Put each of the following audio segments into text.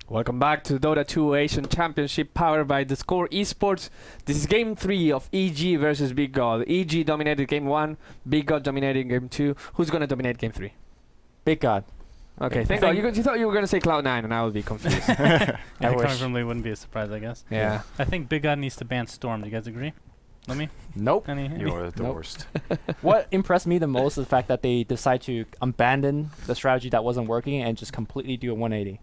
Welcome back to Dota 2 Asian Championship powered by the Score Esports. This is Game 3 of EG versus Big God. EG dominated Game 1, Big God dominated Game 2. Who's going to dominate Game 3? Big God. Okay, thank God. You thought you were going to say Cloud9 and I would be confused. Coming from me wouldn't be a surprise, I guess. Yeah. I think Big God needs to ban Storm. Do you guys agree? Let me? Nope. You're the worst. What impressed me the most is the fact that they decide to abandon the strategy that wasn't working and just completely do a 180.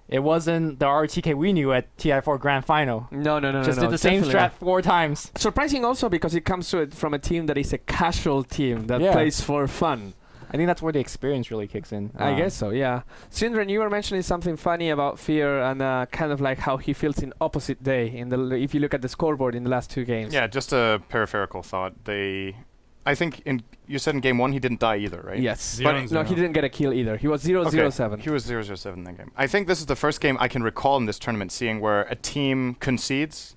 It wasn't the RTK we knew at TI4 Grand Final. No. Just did the same strat 4 times. Surprising also because it comes to it from a team that is a casual team that plays for fun. I think that's where the experience really kicks in. I guess so, yeah. Syndren, you were mentioning something funny about Fear and kind of like how he feels in opposite day in the if you look at the scoreboard in the last 2 games. Yeah, just a peripheral thought. I think you said in Game 1 he didn't die either, right? Yes. But no, he didn't get a kill either. He was 0-0-7. He was 0-0-7 in that game. I think this is the first game I can recall in this tournament seeing where a team concedes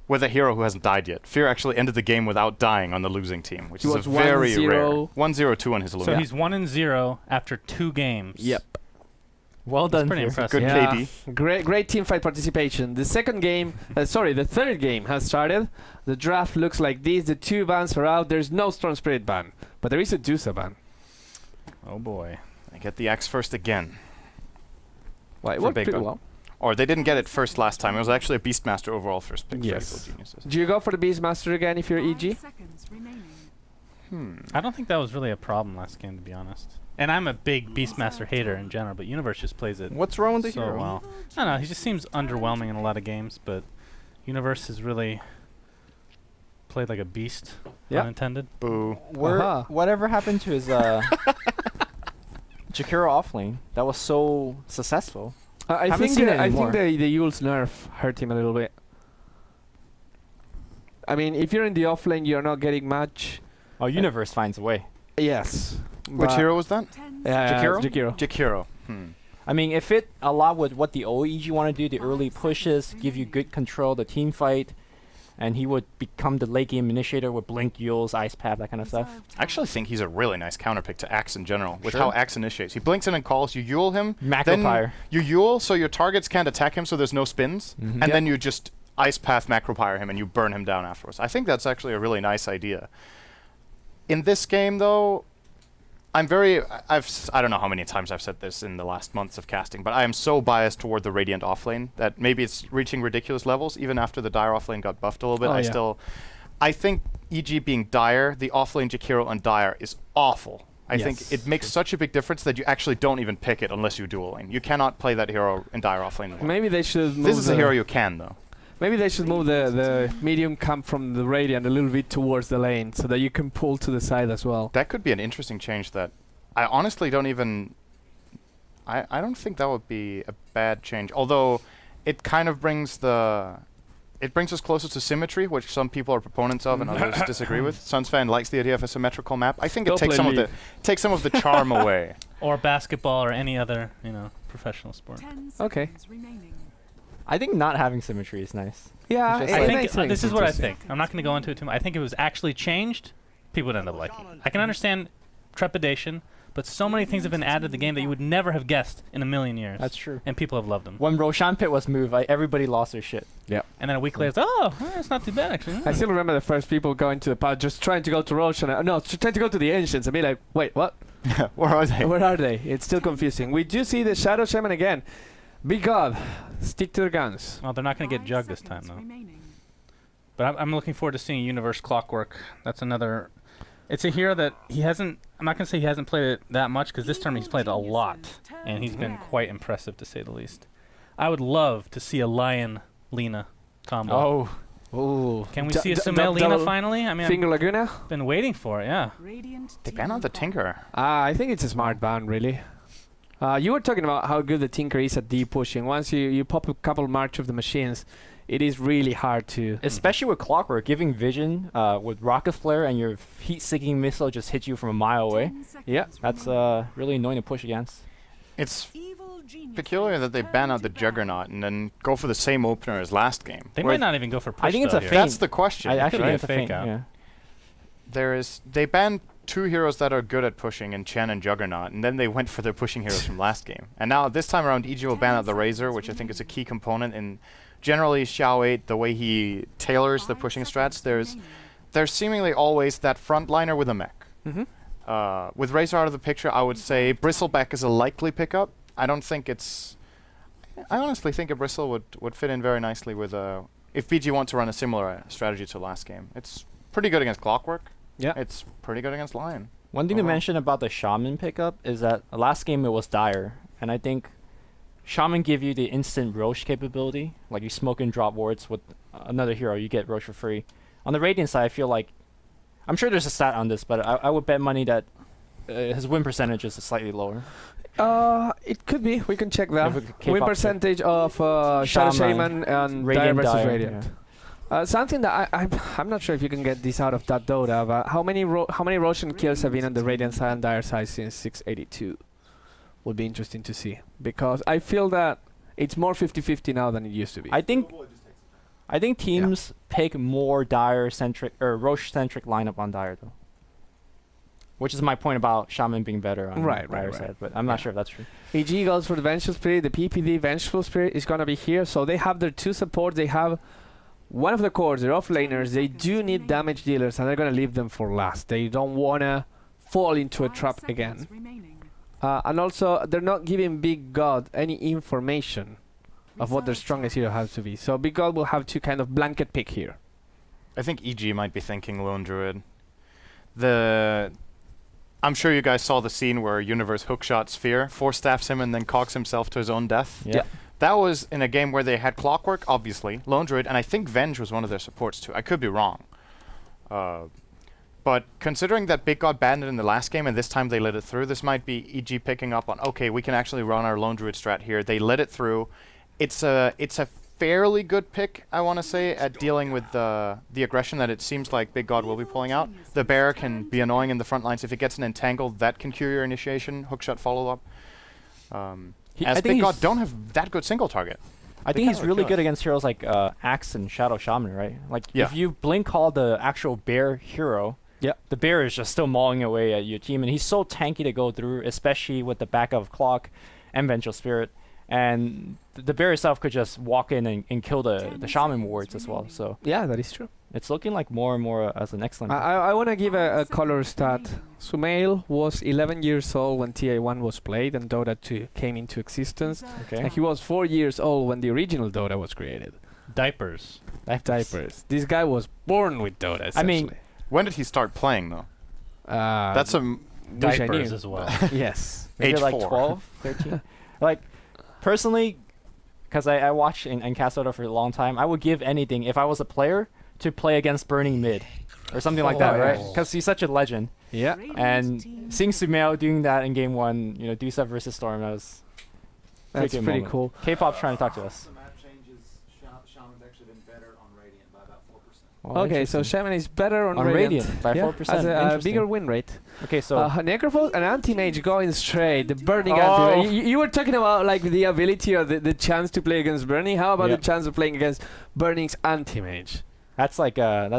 with a hero who hasn't died yet. Fear actually ended the game without dying on the losing team, which is a very rare. 1-0-2 on his losing. So he's 1-0 after 2 games. Yep. Well done. Pretty impressive. Good KD. Great team fight participation. The second game, the third game has started. The draft looks like this. The 2 bans are out. There's no Storm Spirit ban, but there is a Dusa ban. Oh boy. They get the axe first again. Well, it worked pretty well. Or they didn't get it first last time. It was actually a Beastmaster overall first pick for Evil Geniuses. Do you go for the Beastmaster again if you're EG? I don't think that was really a problem last game, to be honest. And I'm a big Beastmaster hater in general, but Universe just plays it What's wrong with the so hero? well. I don't know, he just seems underwhelming in a lot of games, but Universe has really played like a beast, unintended. Boo. Whatever happened to his Jakiro offlane that was so successful? I think the Yule's nerf hurt him a little bit. I mean, if you're in the offlane, you're not getting much. Oh, Universe finds a way. Yes. Which hero was that? Jakiro. I mean, if it allowed with what the OEG want to do, the early pushes, give you good control, the team fight, and he would become the late game initiator with Blink, Yules, Ice Path, that kind of stuff. I actually think he's a really nice counterpick to Axe in general, with how Axe initiates. He blinks in and calls, you Yule him, then you Yule so your targets can't attack him so there's no spins, and then you just Ice Path Macropyre him and you burn him down afterwards. I think that's actually a really nice idea. In this game, though, I don't know how many times I've said this in the last months of casting, but I am so biased toward the Radiant offlane that maybe it's reaching ridiculous levels. Even after the Dire offlane got buffed a little bit, I think EG being Dire, the offlane Jakiro and Dire is awful. I think it makes such a big difference that you actually don't even pick it unless you dual lane. You cannot play that hero in Dire offlane. Maybe they should move this is a hero you can, though. Maybe they should move the medium camp from the Radiant a little bit towards the lane so that you can pull to the side as well. That could be an interesting change that I honestly don't even... I don't think that would be a bad change. Although it kind of brings the... It brings us closer to symmetry, which some people are proponents of and others disagree with. Sunsfan likes the idea of a symmetrical map. I think it takes some of the charm away. Or basketball or any other, professional sport. Okay. I think not having symmetry is nice. Yeah, I think this is what I think. I'm not going to go into it too much. I think if it was actually changed, people would end up liking it. I can understand trepidation, but so many things have been added to the game that you would never have guessed in a million years. That's true. And people have loved them. When Roshan Pit was moved, everybody lost their shit. Yeah. And then a week later, it's not too bad actually. I still remember the first people going to the pod, just trying to go to Roshan. Trying to go to the Ancients and be like, wait, what? Where are they? Where are they? It's still confusing. We do see the Shadow Shaman again. Big God, stick to their guns. Well, they're not going to get jugged this time, though. But I'm looking forward to seeing Universe Clockwork. That's another... It's a hero that he hasn't... I'm not going to say he hasn't played it that much, because this tournament he's played a lot. And he's been quite impressive, to say the least. I would love to see a Lion-Lina combo. Oh. Can we see a Sumail-Lina finally? I mean, Finger Laguna? Been waiting for it, yeah. They ban out the Tinker. I think it's a smart ban, really. You were talking about how good the Tinker is at deep pushing. Once you pop a couple March of the Machines, it is really hard to... Especially with Clockwork, giving vision with Rocket Flare and your heat-seeking missile just hit you from a mile away. Yeah. That's really annoying to push against. It's peculiar that they ban out the Juggernaut and then go for the same opener as last game. They might not even go for push. I think it's a feint. That's the question. I actually think it's a fake out. Yeah. They banned two heroes that are good at pushing in Chen and Juggernaut, and then they went for their pushing heroes from last game. And now this time around, EG will ban out the Razor, which I think is a key component in generally Xiao 8, the way he tailors the pushing strats. There's seemingly always that frontliner with a mech. With Razor out of the picture, I would say Bristleback is a likely pickup. I honestly think a Bristle would fit in very nicely with if BG want to run a similar strategy to last game. It's pretty good against Clockwork. Yeah. It's pretty good against Lion. One thing to mention about the Shaman pickup is that last game it was Dire, and I think Shaman give you the instant Roche capability. Like you smoke and drop wards with another hero, you get Roche for free. On the Radiant side, I feel like, I'm sure there's a stat on this, but I would bet money that his win percentage is slightly lower. It could be. We can check that. Win percentage of Shadow Shaman and Dire versus Radiant. Something that I'm not sure if you can get this out of that Dota, but how many Roshan kills have been on the Radiant side and Dire side since 682? Would be interesting to see, because I feel that it's more 50-50 now than it used to be. I think teams pick more Dire centric or Roche centric lineup on Dire though, which is my point about Shaman being better on Dire side. But I'm not sure if that's true. EG goes for the Vengeful Spirit. The PPD Vengeful Spirit is gonna be here, so they have their two supports. They have one of the cores, they're offlaners, they do need damage dealers, and they're going to leave them for last. They don't want to fall into a trap again. And also, they're not giving Big God any information of what their strongest hero has to be. So Big God will have to kind of blanket pick here. I think EG might be thinking Lone Druid. I'm sure you guys saw the scene where Universe hookshot Sphere, force-staffs him, and then cocks himself to his own death. Yeah. That was in a game where they had Clockwork, obviously, Lone Druid, and I think Venge was one of their supports too. I could be wrong. But considering that Big God banned it in the last game and this time they let it through, this might be EG picking up on, okay, we can actually run our Lone Druid strat here. They let it through. It's a fairly good pick, I want to say, at dealing with the aggression that it seems like Big God will be pulling out. The Bear can be annoying in the front lines. If it gets an entangle, that can cure your initiation, hookshot follow-up. As Big God don't have that good single target. I think he's really good against heroes like Axe and Shadow Shaman, right? Like if you blink call the actual Bear hero, the Bear is just still mauling away at your team, and he's so tanky to go through, especially with the backup of Clock and Vengeful Spirit. And the Bear itself could just walk in and kill the Shaman wards as well. So yeah, that is true. It's looking like more and more as an excellent. I want to give a color stat. Sumail was 11 years old when TA1 was played and Dota 2 came into existence. Okay. And he was 4 years old when the original Dota was created. Diapers. Diapers. This guy was born with Dota, essentially. I mean, when did he start playing, though? That's a... Diapers as well. Yes. Maybe Age like 4. 12, 13. Like, personally, because I watched and cast Dota for a long time, I would give anything if I was a player to play against Burning Mid or something like that, right? Because he's such a legend. Yeah. And seeing Sumail doing that in game 1, you know, do stuff versus Storm, that's pretty cool. K-pop's trying to talk to us. Okay, so Shaman is better on Radiant by 4%. Has a bigger win rate. Okay, so Necrophos and Anti-Mage going straight. The Burning Anti-Mage. You were talking about like the ability or the chance to play against Burning. How about the chance of playing against Burning's Anti-Mage? That's like a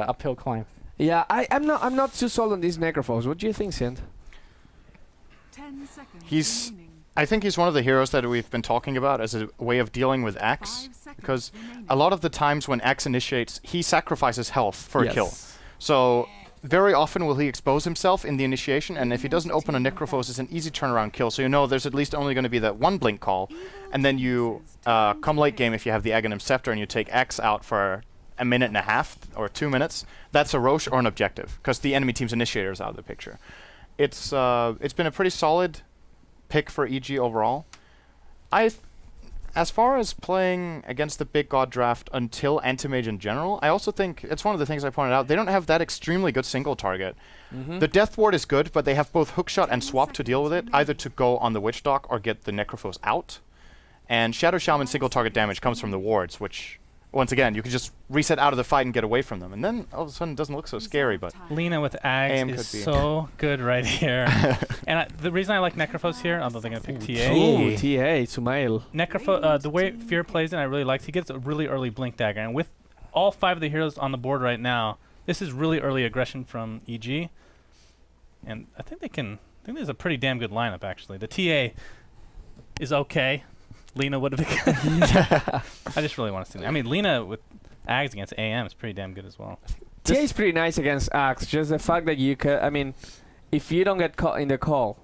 uphill climb. Yeah, I'm not too sold on these Necrophos. What do you think, Sint? 10 seconds. I think he's one of the heroes that we've been talking about as a way of dealing with Axe, because a lot of the times when Axe initiates, he sacrifices health for a kill. So very often will he expose himself in the initiation, and if he doesn't open a Necrophos, it's an easy turnaround kill. So you know there's at least only going to be that one blink call, and then you come late game if you have the Aghanim Scepter and you take Axe out for a minute and a half or 2 minutes. That's a Roche or an objective, because the enemy team's initiator is out of the picture. It's been a pretty solid pick for EG overall. As far as playing against the Big God draft until Anti-Mage in general, I also think it's one of the things I pointed out. They don't have that extremely good single target. The Death Ward is good, but they have both Hookshot and Swap to deal with it, either to go on the Witch Dock or get the Necrophos out. And Shadow Shaman single target damage comes from the wards, which, once again, you can just reset out of the fight and get away from them. And then all of a sudden it doesn't look so scary, but... Lina with Ags is so good right here. And the reason I like Necrophos here, although they're going to pick TA. Ooh, TA, Sumail. Necrophos, the way Fear plays it, I really liked. He gets a really early Blink Dagger. And with all 5 of the heroes on the board right now, this is really early aggression from EG. And I think there's a pretty damn good lineup, actually. The TA is okay. Lena would have been I just really want to see that. I mean, Lena with Ags against AM is pretty damn good as well. TA is pretty nice against Axe. Just the fact that you can, I mean, if you don't get caught in the call,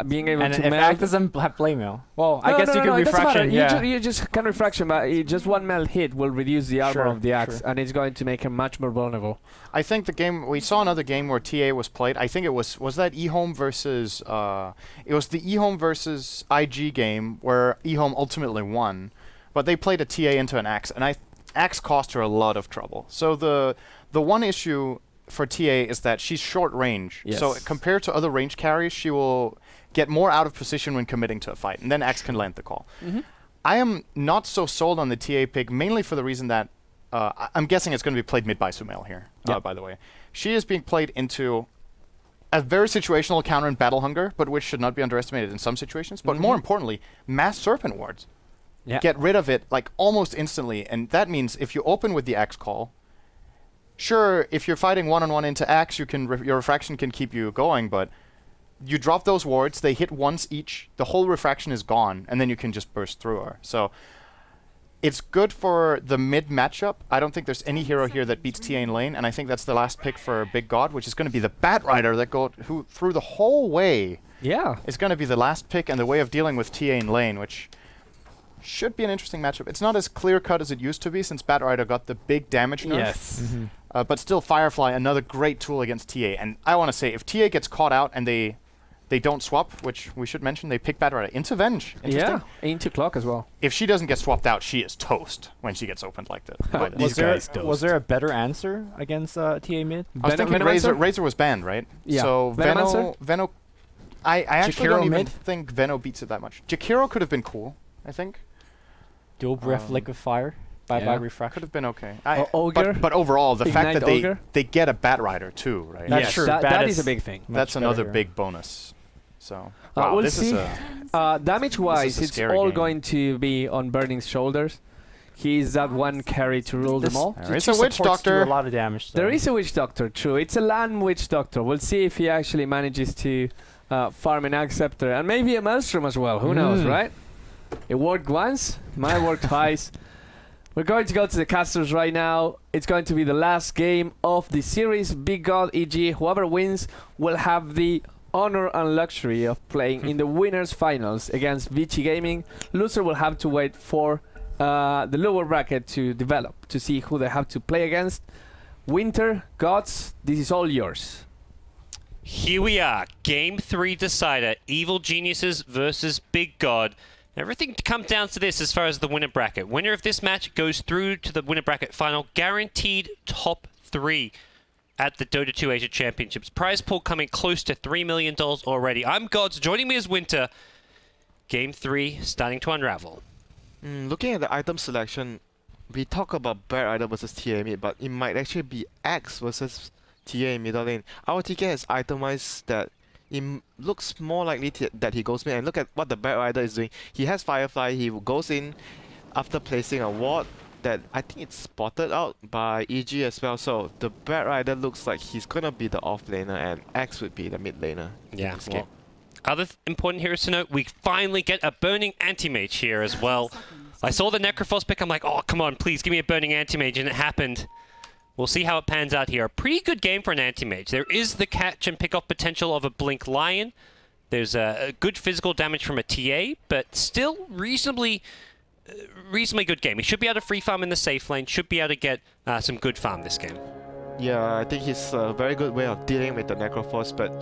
being able and to if melt. Act doesn't have play mail. Well, I No, guess no, you no, can no, it doesn't matter. refraction. You just can refraction, but just one melt hit will reduce the armor Sure, of the Axe, sure. and it's going to make him much more vulnerable. I think the game we saw another game where TA was played. I think it was that eHome versus it was the eHome versus IG game where eHome ultimately won, but they played a TA into an Axe, and Axe cost her a lot of trouble. So the one issue for TA is that she's short range. Yes. So compared to other range carries, she will get more out of position when committing to a fight, and then Axe can land the call. I am not so sold on the TA pick, mainly for the reason that I'm guessing it's going to be played mid by Sumail here, by the way. She is being played into a very situational counter in Battle Hunger, but which should not be underestimated in some situations. But more importantly, Mass Serpent Wards. Yeah. Get rid of it like almost instantly, and that means if you open with the Axe call, sure, if you're fighting one-on-one into Axe, you can your refraction can keep you going, but you drop those wards, they hit once each, the whole refraction is gone, and then you can just burst through her. So it's good for the mid matchup. I don't think there's any hero here that beats TA in lane, and I think that's the last pick for Big God, which is going to be the Bat Rider that who through the whole way. Yeah. It's going to be the last pick and the way of dealing with TA in lane, which should be an interesting matchup. It's not as clear-cut as it used to be since Bat Rider got the big damage nerf. Yes. But still, Firefly, another great tool against TA. And I want to say, if TA gets caught out and they don't swap, which we should mention, they pick Bat Rider into Venge. Yeah, into Clock as well. If she doesn't get swapped out, she is toast when she gets opened like that. by this. Was there a better answer against TA mid? I was thinking Razor was banned, right? Yeah. So Veno, I actually Jakiro don't even mid? think Veno beats it that much. Jakiro could have been cool, I think. Dual breath liquid fire. Bye-bye Yeah. refraction. Could have been okay. Ogre. But overall, the fact Ignite that Ogre. they get a Bat Rider too, right? That's Yes, true. that is a big thing. That's Much another better. big bonus. So wow, we'll this see. is a Damage-wise, This is a it's scary all game. going to be on Burning's shoulders. He's that one carry to rule them all. There is Two a Witch supports do Doctor. a lot of damage. There is a Witch Doctor, true. It's a land Witch Doctor. We'll see if he actually manages to farm an Acceptor. And maybe a Maelstrom as well. Who knows, right? It worked once. Might work twice. We're going to go to the casters right now. It's going to be the last game of the series. Big God, EG, whoever wins will have the honor and luxury of playing in the winners finals against Vici Gaming. Loser will have to wait for the lower bracket to develop to see who they have to play against. WinteR, GoDz, this is all yours. Here we are, Game 3 decider, Evil Geniuses versus Big God. Everything comes down to this as far as the winner bracket. Winner of this match goes through to the winner bracket final, guaranteed top 3 at the Dota 2 Asia Championships. Prize pool coming close to $3 million already. I'm GoDz, joining me is WinteR. Game 3 starting to unravel. Looking at the item selection, we talk about Bat Rider versus TA mid, but it might actually be Axe versus TA in middle lane. Our TK has itemized that it looks more likely that he goes mid, and look at what the Bat Rider is doing. He has Firefly, he goes in after placing a ward that I think it's spotted out by EG as well, so the Bat Rider looks like he's gonna be the off laner and Axe would be the mid laner. Yeah, in this game. Other important heroes to note, we finally get a Burning Anti-Mage here as well. I saw the Necrophos pick, I'm like, oh, come on, please give me a Burning Anti-Mage, and it happened. We'll see how it pans out here. A pretty good game for an Anti-Mage. There is the catch and pick-off potential of a Blink Lion. There's a good physical damage from a TA, but still reasonably good game. He should be able to free farm in the safe lane, should be able to get some good farm this game. Yeah, I think he's a very good way of dealing with the Necrophos, but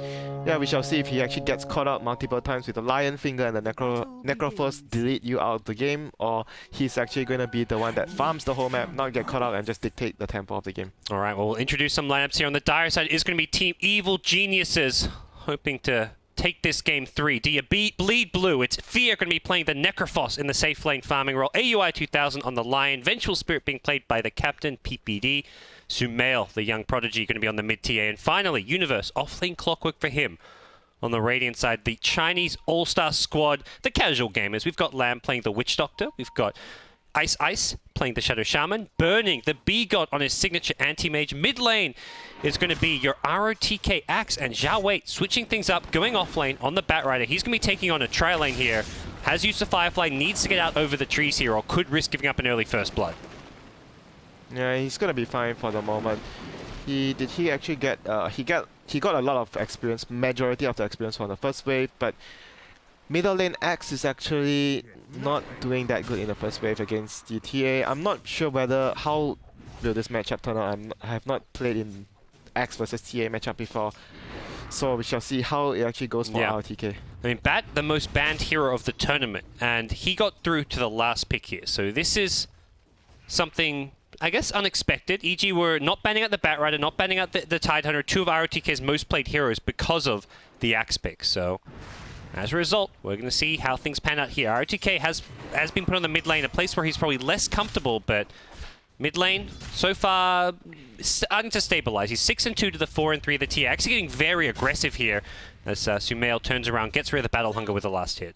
yeah, we shall see if he actually gets caught out multiple times with the Lion Finger and the Necrophos delete you out of the game, or he's actually going to be the one that farms the whole map, not get caught out and just dictate the tempo of the game. All right, well, we'll introduce some lineups here. On the dire side is going to be Team Evil Geniuses, hoping to take this game 3. Do you bleed blue? It's Fear going to be playing the Necrophos in the safe lane farming role. AUI 2000 on the Lion. Vengeful Spirit being played by the Captain, PPD. Sumail, the young prodigy, going to be on the mid TA. And finally, Universe, off-lane Clockwork for him. On the Radiant side, the Chinese All-Star squad, the casual gamers. We've got Lamb playing the Witch Doctor. We've got Ice, playing the Shadow Shaman, burning the B-God on his signature anti-mage. Mid lane is going to be your ROTK Axe, and Zhao Wei switching things up, going off lane on the Batrider. He's going to be taking on a tri-lane here. Has used the Firefly, needs to get out over the trees here, or could risk giving up an early first blood. Yeah, he's gonna be fine for the moment. He actually get he got a lot of experience, majority of the experience from the first wave, but middle lane Axe is actually not doing that good in the first wave against the TA. I'm not sure how will this matchup turn out. I have not played in Axe versus TA matchup before, so we shall see how it actually goes for RTK. I mean, Bat, the most banned hero of the tournament, and he got through to the last pick here. So this is something, I guess, unexpected. EG were not banning out the Batrider, not banning out the Tidehunter, two of ROTK's most played heroes because of the Axe pick. So as a result, we're going to see how things pan out here. ROTK has been put on the mid lane, a place where he's probably less comfortable, but mid lane, so far, starting to stabilize. He's 6-2 to the 4-3 of the TA. Actually getting very aggressive here as Sumail turns around, gets rid of the Battle Hunger with the last hit.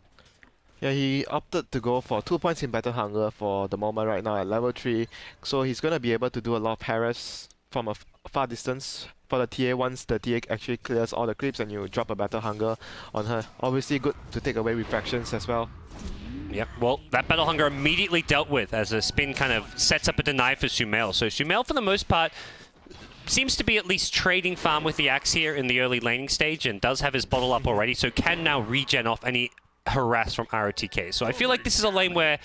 Yeah, he opted to go for 2 points in Battle Hunger for the moment right now at level 3. So he's going to be able to do a lot of harass from a far distance for the TA once the TA actually clears all the creeps and you drop a Battle Hunger on her. Obviously good to take away refractions as well. Yep, well, that Battle Hunger immediately dealt with as a spin kind of sets up a deny for Sumail. So Sumail, for the most part, seems to be at least trading farm with the Axe here in the early laning stage and does have his bottle up already, so can now regen off any harass from ROTK. So I feel like this is a lane where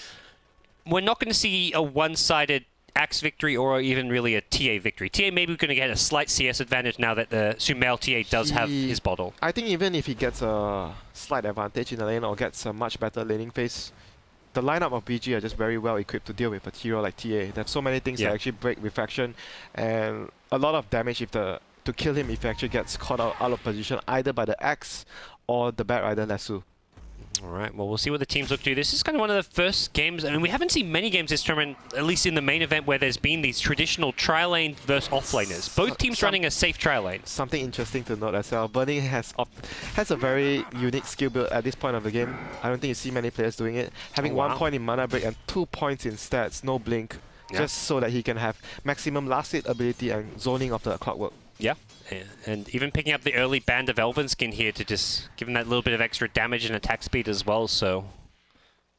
we're not going to see a one-sided Axe victory or even really a TA victory. TA maybe going to get a slight CS advantage now that the Sumail TA does have his bottle. I think even if he gets a slight advantage in the lane or gets a much better laning phase, the lineup of BG are just very well equipped to deal with a hero like TA. They have so many things that actually break refraction and a lot of damage to kill him if he actually gets caught out of position either by the Axe or the Batrider Lasso. All right, well, we'll see what the teams look to. This is kind of one of the first games, I mean, we haven't seen many games this tournament, at least in the main event, where there's been these traditional tri-lane versus off-laners. Both teams running a safe tri-lane. Something interesting to note as well, Burning has a very unique skill build at this point of the game. I don't think you see many players doing it. Having 1 point in mana break and 2 points in stats, no blink, just so that he can have maximum last hit ability and zoning of the clockwork. Yeah, and even picking up the early Band of Elven skin here to just give him that little bit of extra damage and attack speed as well, so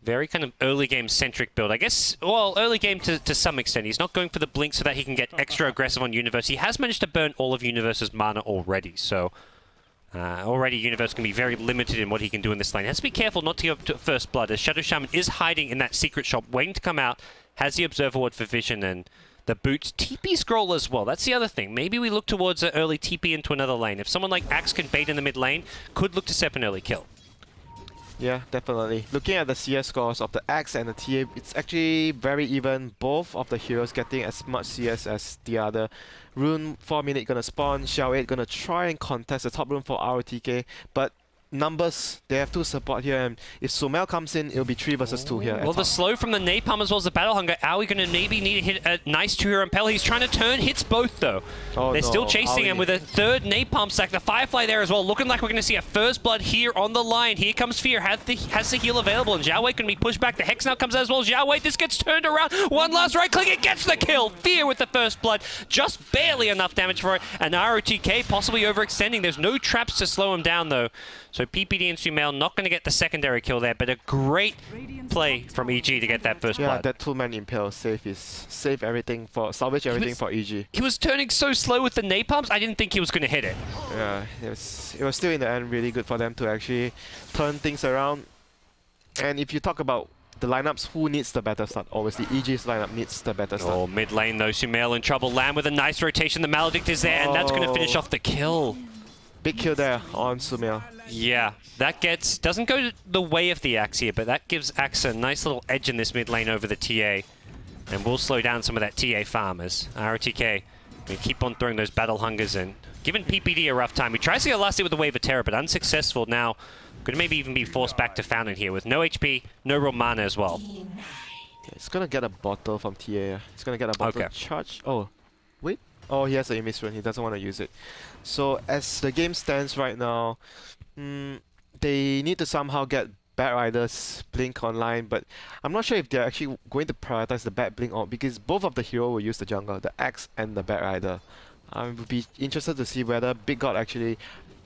very kind of early game centric build. I guess, well, early game to some extent. He's not going for the blink so that he can get extra aggressive on Universe. He has managed to burn all of Universe's mana already, so already Universe can be very limited in what he can do in this lane. He has to be careful not to go up to first blood, as Shadow Shaman is hiding in that secret shop, waiting to come out, has the Observer Ward for vision, and the boots TP scroll as well. That's the other thing. Maybe we look towards an early TP into another lane. If someone like Axe can bait in the mid lane, could look to set up an early kill. Yeah, definitely. Looking at the CS scores of the Axe and the TA, it's actually very even. Both of the heroes getting as much CS as the other. Rune 4 minute gonna spawn, Xiao 8 gonna try and contest the top rune for ROTK, but numbers, they have 2 support here, and if Sumail comes in, it'll be 3 versus 2 here. Well, the slow from the Napalm as well as the Battle Hunger. Are we going to maybe need to hit a nice 2-hero impel? He's trying to turn, hits both though. They're still chasing him with a 3rd Napalm stack. The Firefly there as well, looking like we're going to see a first blood here on the line. Here comes Fear, has the heal available, and Zhao Wei can be pushed back. The Hex now comes out as well. Zhao Wei, this gets turned around. One last right click, it gets the kill. Fear with the first blood, just barely enough damage for it. And ROTK possibly overextending. There's no traps to slow him down though. So PPD and Sumail not going to get the secondary kill there, but a great play from EG to get that first blood. Yeah, that 2-man impale salvage everything for EG. He was turning so slow with the napalms, I didn't think he was going to hit it. Yeah, it was still in the end really good for them to actually turn things around. And if you talk about the lineups, who needs the better start? Obviously, EG's lineup needs the better start. Oh, mid lane though, Sumail in trouble. Lamb with a nice rotation. The Maledict is there, and that's going to finish off the kill. Big kill there on Sumail. Yeah, that doesn't go the way of the Axe here, but that gives Axe a nice little edge in this mid lane over the TA. And will slow down some of that TA farmers. ROTK, we keep on throwing those Battle Hungers in. Giving PPD a rough time. We tried to get last hit with the Wave of Terror, but unsuccessful. Now, could maybe even be forced back to Fountain here with no HP, no real mana as well. It's gonna get a bottle from TA. It's gonna get a bottle charge. Oh, wait. Oh, he has an Immis rune. He doesn't want to use it. So as the game stands right now, they need to somehow get Bat Rider's Blink online, but I'm not sure if they're actually going to prioritize the Bat Blink on, because both of the hero will use the jungle, the Axe and the Bat Rider. I would be interested to see whether Big God actually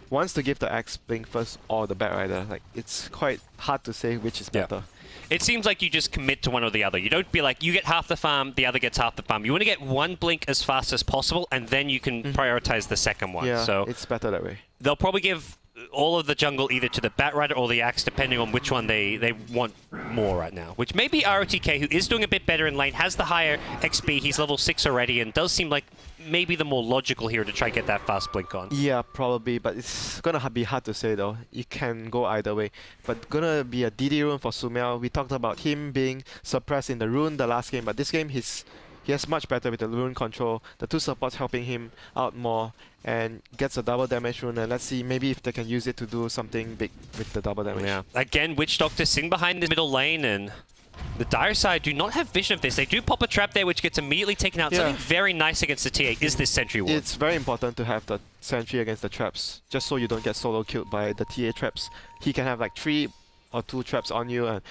wants to give the Axe Blink first or the Bat Rider. Like, it's quite hard to say which is better. It seems like you just commit to one or the other. You don't be like, you get half the farm, the other gets half the farm. You want to get one blink as fast as possible, and then you can prioritize the second one. Yeah, so it's better that way. They'll probably give all of the jungle either to the Bat Rider or the Axe, depending on which one they want more right now. Which maybe ROTK, who is doing a bit better in lane, has the higher XP. He's level 6 already, and does seem like maybe the more logical here to try and get that fast blink on. Yeah, probably, but it's gonna be hard to say though. It can go either way. But gonna be a DD rune for Sumail. We talked about him being suppressed in the rune the last game, but this game he has much better with the rune control. The two supports helping him out more, and gets a double damage rune, and let's see maybe if they can use it to do something big with the double damage. Yeah. Again, Witch Doctor sitting behind this middle lane, and the dire side do not have vision of this. They do pop a trap there, which gets immediately taken out. Something very nice against the TA is this sentry ward. It's very important to have the sentry against the traps, just so you don't get solo killed by the TA traps. He can have like 3 or 2 traps on you, and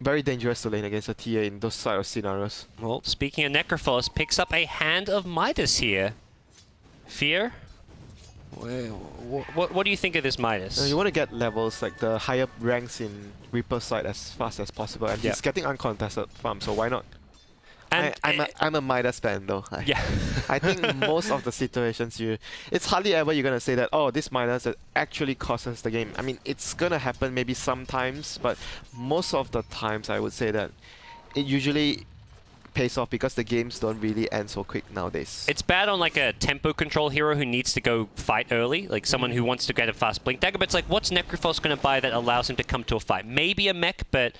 very dangerous to lane against a TA in those sort of scenarios. Well, speaking of Necrophos, picks up a Hand of Midas here. Fear? What do you think of this Midas? You want to get levels, like the higher ranks in Reaper's side as fast as possible, and he's getting uncontested farm, so why not? And I'm a Midas fan though. Yeah. I think most of the situations it's hardly ever you're gonna say that, oh, this Midas actually causes the game. I mean, it's gonna happen maybe sometimes, but most of the times I would say that it usually pays off because the games don't really end so quick nowadays. It's bad on like a tempo control hero who needs to go fight early, like someone who wants to get a fast blink dagger, but it's like, what's Necrophos going to buy that allows him to come to a fight? Maybe a mech, but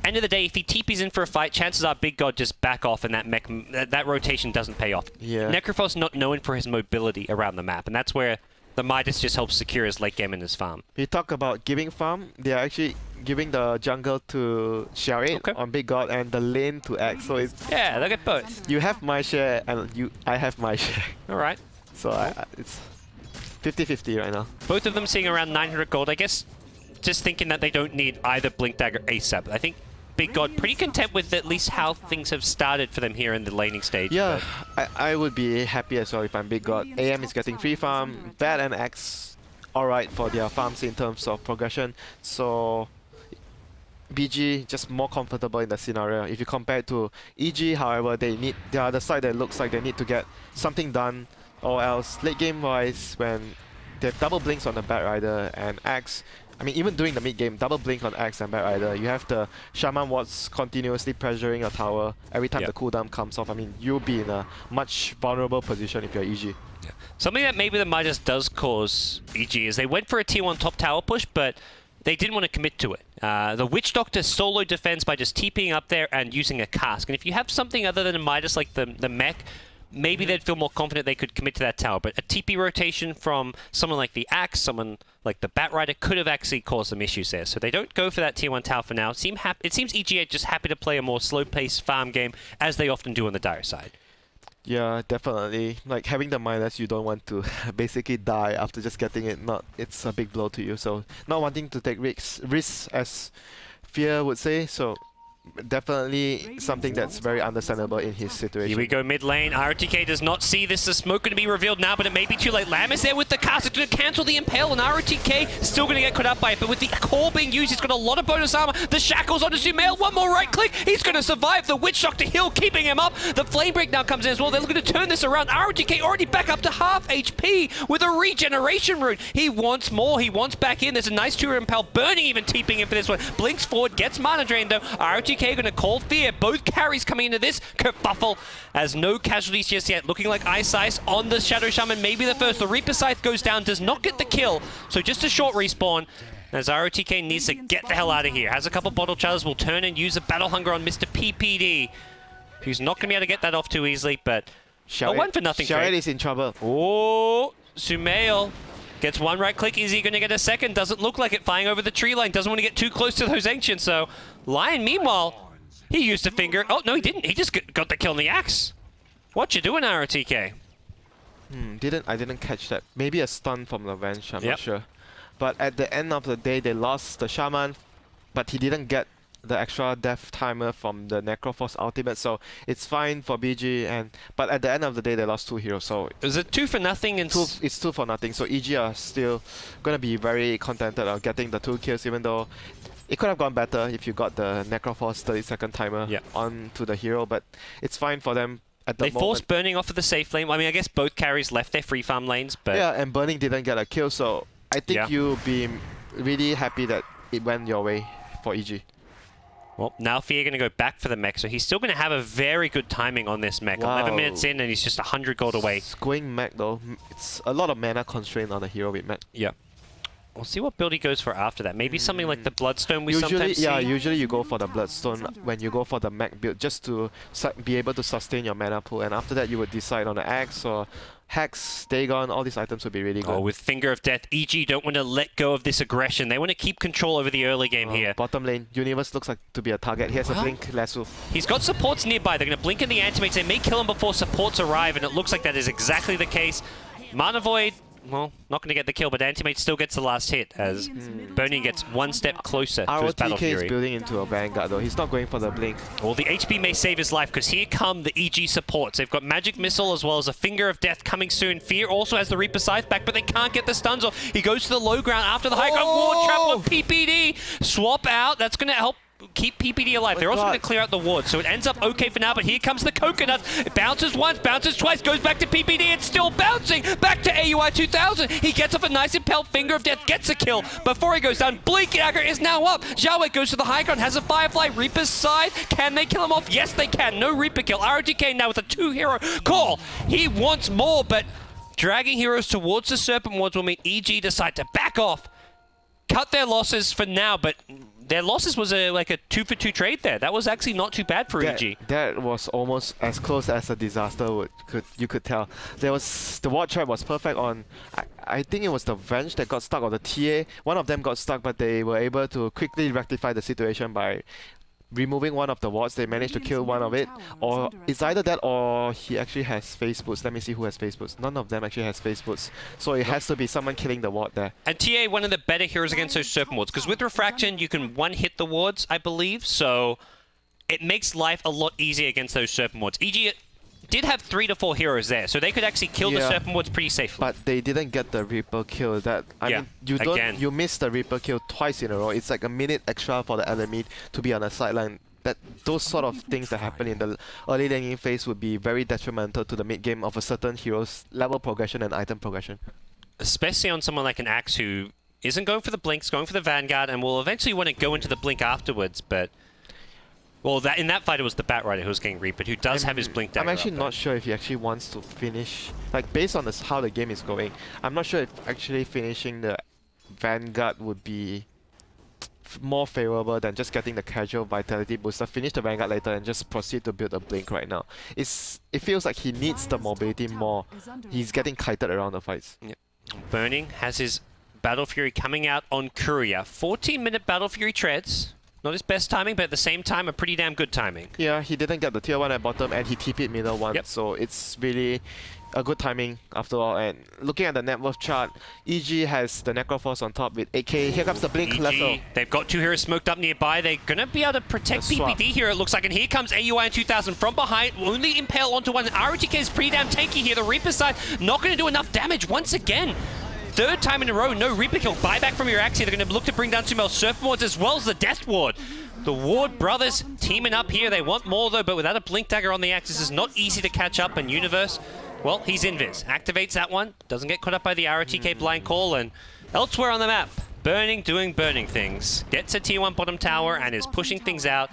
end of the day, if he TP's in for a fight, chances are Big God just back off and that mech, that rotation doesn't pay off. Yeah. Necrophos not known for his mobility around the map, and that's where the Midas just helps secure his late game in his farm. We talk about giving farm, they are actually giving the jungle to Xiao on Big God and the lane to Axe. So it's they'll get both. You have my share and I have my share. Alright. So it's 50-50 right now. Both of them seeing around 900 gold. I guess just thinking that they don't need either Blink Dagger ASAP. I think Big God pretty content with at least how things have started for them here in the laning stage. Yeah, I would be happy as well if I'm Big God. AM is getting free farm, Bat and Axe alright for their farms in terms of progression. So BG just more comfortable in the scenario. If you compare it to EG, however, they are the side that looks like they need to get something done, or else late game wise, when they have double blinks on the Bat Rider and Axe, I mean, even during the mid game, double blink on Axe and Bat Rider, you have the Shaman Wards continuously pressuring a tower every time the cooldown comes off. I mean, you'll be in a much vulnerable position if you're EG. Yeah. Something that maybe the Midas does cause EG is they went for a T1 top tower push, but they didn't want to commit to it. The Witch Doctor solo defends by just TPing up there and using a cask. And if you have something other than a Midas like the mech, maybe they'd feel more confident they could commit to that tower. But a TP rotation from someone like the Axe, someone like the Bat Rider could have actually caused some issues there. So they don't go for that tier 1 tower for now. It seems EGA just happy to play a more slow-paced farm game, as they often do on the dire side. Yeah, definitely. Like having the Midas, you don't want to basically die after just getting it. It's a big blow to you. So not wanting to take risks as Fear would say. So definitely something that's very understandable in his situation. Here we go mid lane. ROTK does not see this. The smoke going to be revealed now, but it may be too late. Lamb is there with the cast. It's going to cancel the impale, and ROTK still going to get caught up by it. But with the core being used, he's got a lot of bonus armor. The shackles onto Sumail. One more right click. He's going to survive. The Witch Doctor Hill keeping him up. The Flame Break now comes in as well. They're looking to turn this around. ROTK already back up to half HP with a regeneration rune. He wants more. He wants back in. There's a nice 2 impale. Burning even TPing in for this one. Blinks forward. Gets mana drain though. ROTK going to call Fear. Both carries coming into this kerfuffle as no casualties just yet. Looking like Ice on the Shadow Shaman. Maybe the first. The Reaper Scythe goes down. Does not get the kill. So just a short respawn. As ROTK needs to get the hell out of here. Has a couple bottle charges. Will turn and use a Battle Hunger on Mr. PPD. Who's not going to be able to get that off too easily. But a 1 for nothing trade. is in trouble. Oh, Sumail gets one right click. Is he going to get a second? Doesn't look like it. Flying over the tree line. Doesn't want to get too close to those Ancients. So Lion, meanwhile, he used a finger. Oh, no, he didn't. He just got the kill on the Axe. What you doing, ROTK? I didn't catch that. Maybe a stun from the Venge, I'm not sure. But at the end of the day, they lost the Shaman but he didn't get the extra death timer from the Necroforce ultimate, so it's fine for BG. But at the end of the day, they lost 2 heroes, so is it 2 for nothing? And it's 2 for nothing. So EG are still gonna be very contented of getting the 2 kills, even though it could have gone better if you got the Necroforce 30-second timer onto the hero. But it's fine for them. They forced Burning off of the safe lane. I mean, I guess both carries left their free farm lanes, but yeah, and Burning didn't get a kill, so I think you'll be really happy that it went your way for EG. Well, now Fear going to go back for the mech, so he's still going to have a very good timing on this mech. Wow. 11 minutes in, and he's just 100 gold away. It's going mech though. It's a lot of mana constraint on a hero with mech. Yeah. We'll see what build he goes for after that. Maybe something like the Bloodstone we sometimes see. Yeah, usually you go for the Bloodstone when you go for the mech build, just to be able to sustain your mana pool. And after that, you would decide on the Axe or Hex, Dagon. All these items would be really good. Oh, with Finger of Death, EG don't want to let go of this aggression. They want to keep control over the early game here. Bottom lane, Universe looks like to be a target. He has a blink, Lasso. He's got supports nearby. They're going to blink in the Antimates. They may kill him before supports arrive, and it looks like that is exactly the case. Mana Void, well, not going to get the kill, but Antimate still gets the last hit as Burning gets one step closer to his Battle Fury. ROTK is building into a Vanguard though. He's not going for the blink. Well, the HP may save his life because here come the EG supports. They've got Magic Missile as well as a Finger of Death coming soon. Fear also has the Reaper Scythe back, but they can't get the stuns off. He goes to the low ground after the high ground. Ward trap on PPD. Swap out. That's going to help keep PPD alive. They're also going to clear out the ward, so it ends up okay for now, but here comes the Coconuts. It bounces once, bounces twice, goes back to PPD, it's still bouncing! Back to AUI 2000! He gets off a nice impelled Finger of Death, gets a kill before he goes down. Blink Dagger is now up! Xiaowei goes to the high ground, has a Firefly, Reaper's side. Can they kill him off? Yes, they can. No Reaper kill. ROTK now with a 2-hero call. He wants more, but dragging heroes towards the Serpent Wards will mean EG decide to back off. Cut their losses for now, but their losses was like a 2-for-2 trade there. That was actually not too bad for EG. That was almost as close as a disaster you could tell. There was the ward trap was perfect on. I think it was the Venge that got stuck, or the TA. One of them got stuck, but they were able to quickly rectify the situation by removing one of the wards. They managed to kill one of it, or it's either that or he actually has face boots. Let me see who has face boots. None of them actually has face boots, so it has to be someone killing the ward there. And TA, one of the better heroes against those Serpent Wards, because with Refraction you can one-hit the wards, I believe, so it makes life a lot easier against those Serpent Wards. EG did have 3 to 4 heroes there, so they could actually kill the Serpent Wards pretty safely. But they didn't get the Reaper kill. That I mean, you missed the Reaper kill twice in a row. It's like a minute extra for the enemy to be on the sideline. Those sort of things that happen in the early laning phase would be very detrimental to the mid game of a certain hero's level progression and item progression. Especially on someone like an Axe who isn't going for the blinks, going for the Vanguard, and will eventually want to go into the blink afterwards, but well, in that fight it was the Batrider who was getting Reapered, who does have his blink dagger. I'm actually not sure if he actually wants to finish, like based on how the game is going, I'm not sure if actually finishing the Vanguard would be more favorable than just getting the casual vitality booster, finish the Vanguard later and just proceed to build a blink right now. It feels like he needs the mobility more. He's getting kited around the fights. Yep. Burning has his Battle Fury coming out on Courier. 14-minute Battle Fury treads. Not his best timing, but at the same time, a pretty damn good timing. Yeah, he didn't get the tier 1 at bottom and he TP'd middle 1, so it's really a good timing after all. And looking at the net worth chart, EG has the Necroforce on top with 8k. Here comes the blink level. They've got 2 heroes smoked up nearby. They're going to be able to protect PPD here, it looks like. And here comes AUI in 2000 from behind. Only impale onto one. ROTK is pretty damn tanky here. The Reaper side not going to do enough damage once again. 3rd time in a row, no Reaper kill. Buyback from your Axe here. They're going to look to bring down 2 more Serpent Wards as well as the Death Ward. The Ward brothers teaming up here. They want more though, but without a Blink Dagger on the Axe, this is not easy to catch up. And Universe, well, he's invis. Activates that one. Doesn't get caught up by the ROTK blind call. And elsewhere on the map, Burning doing Burning things. Gets a tier 1 bottom tower and is pushing things out.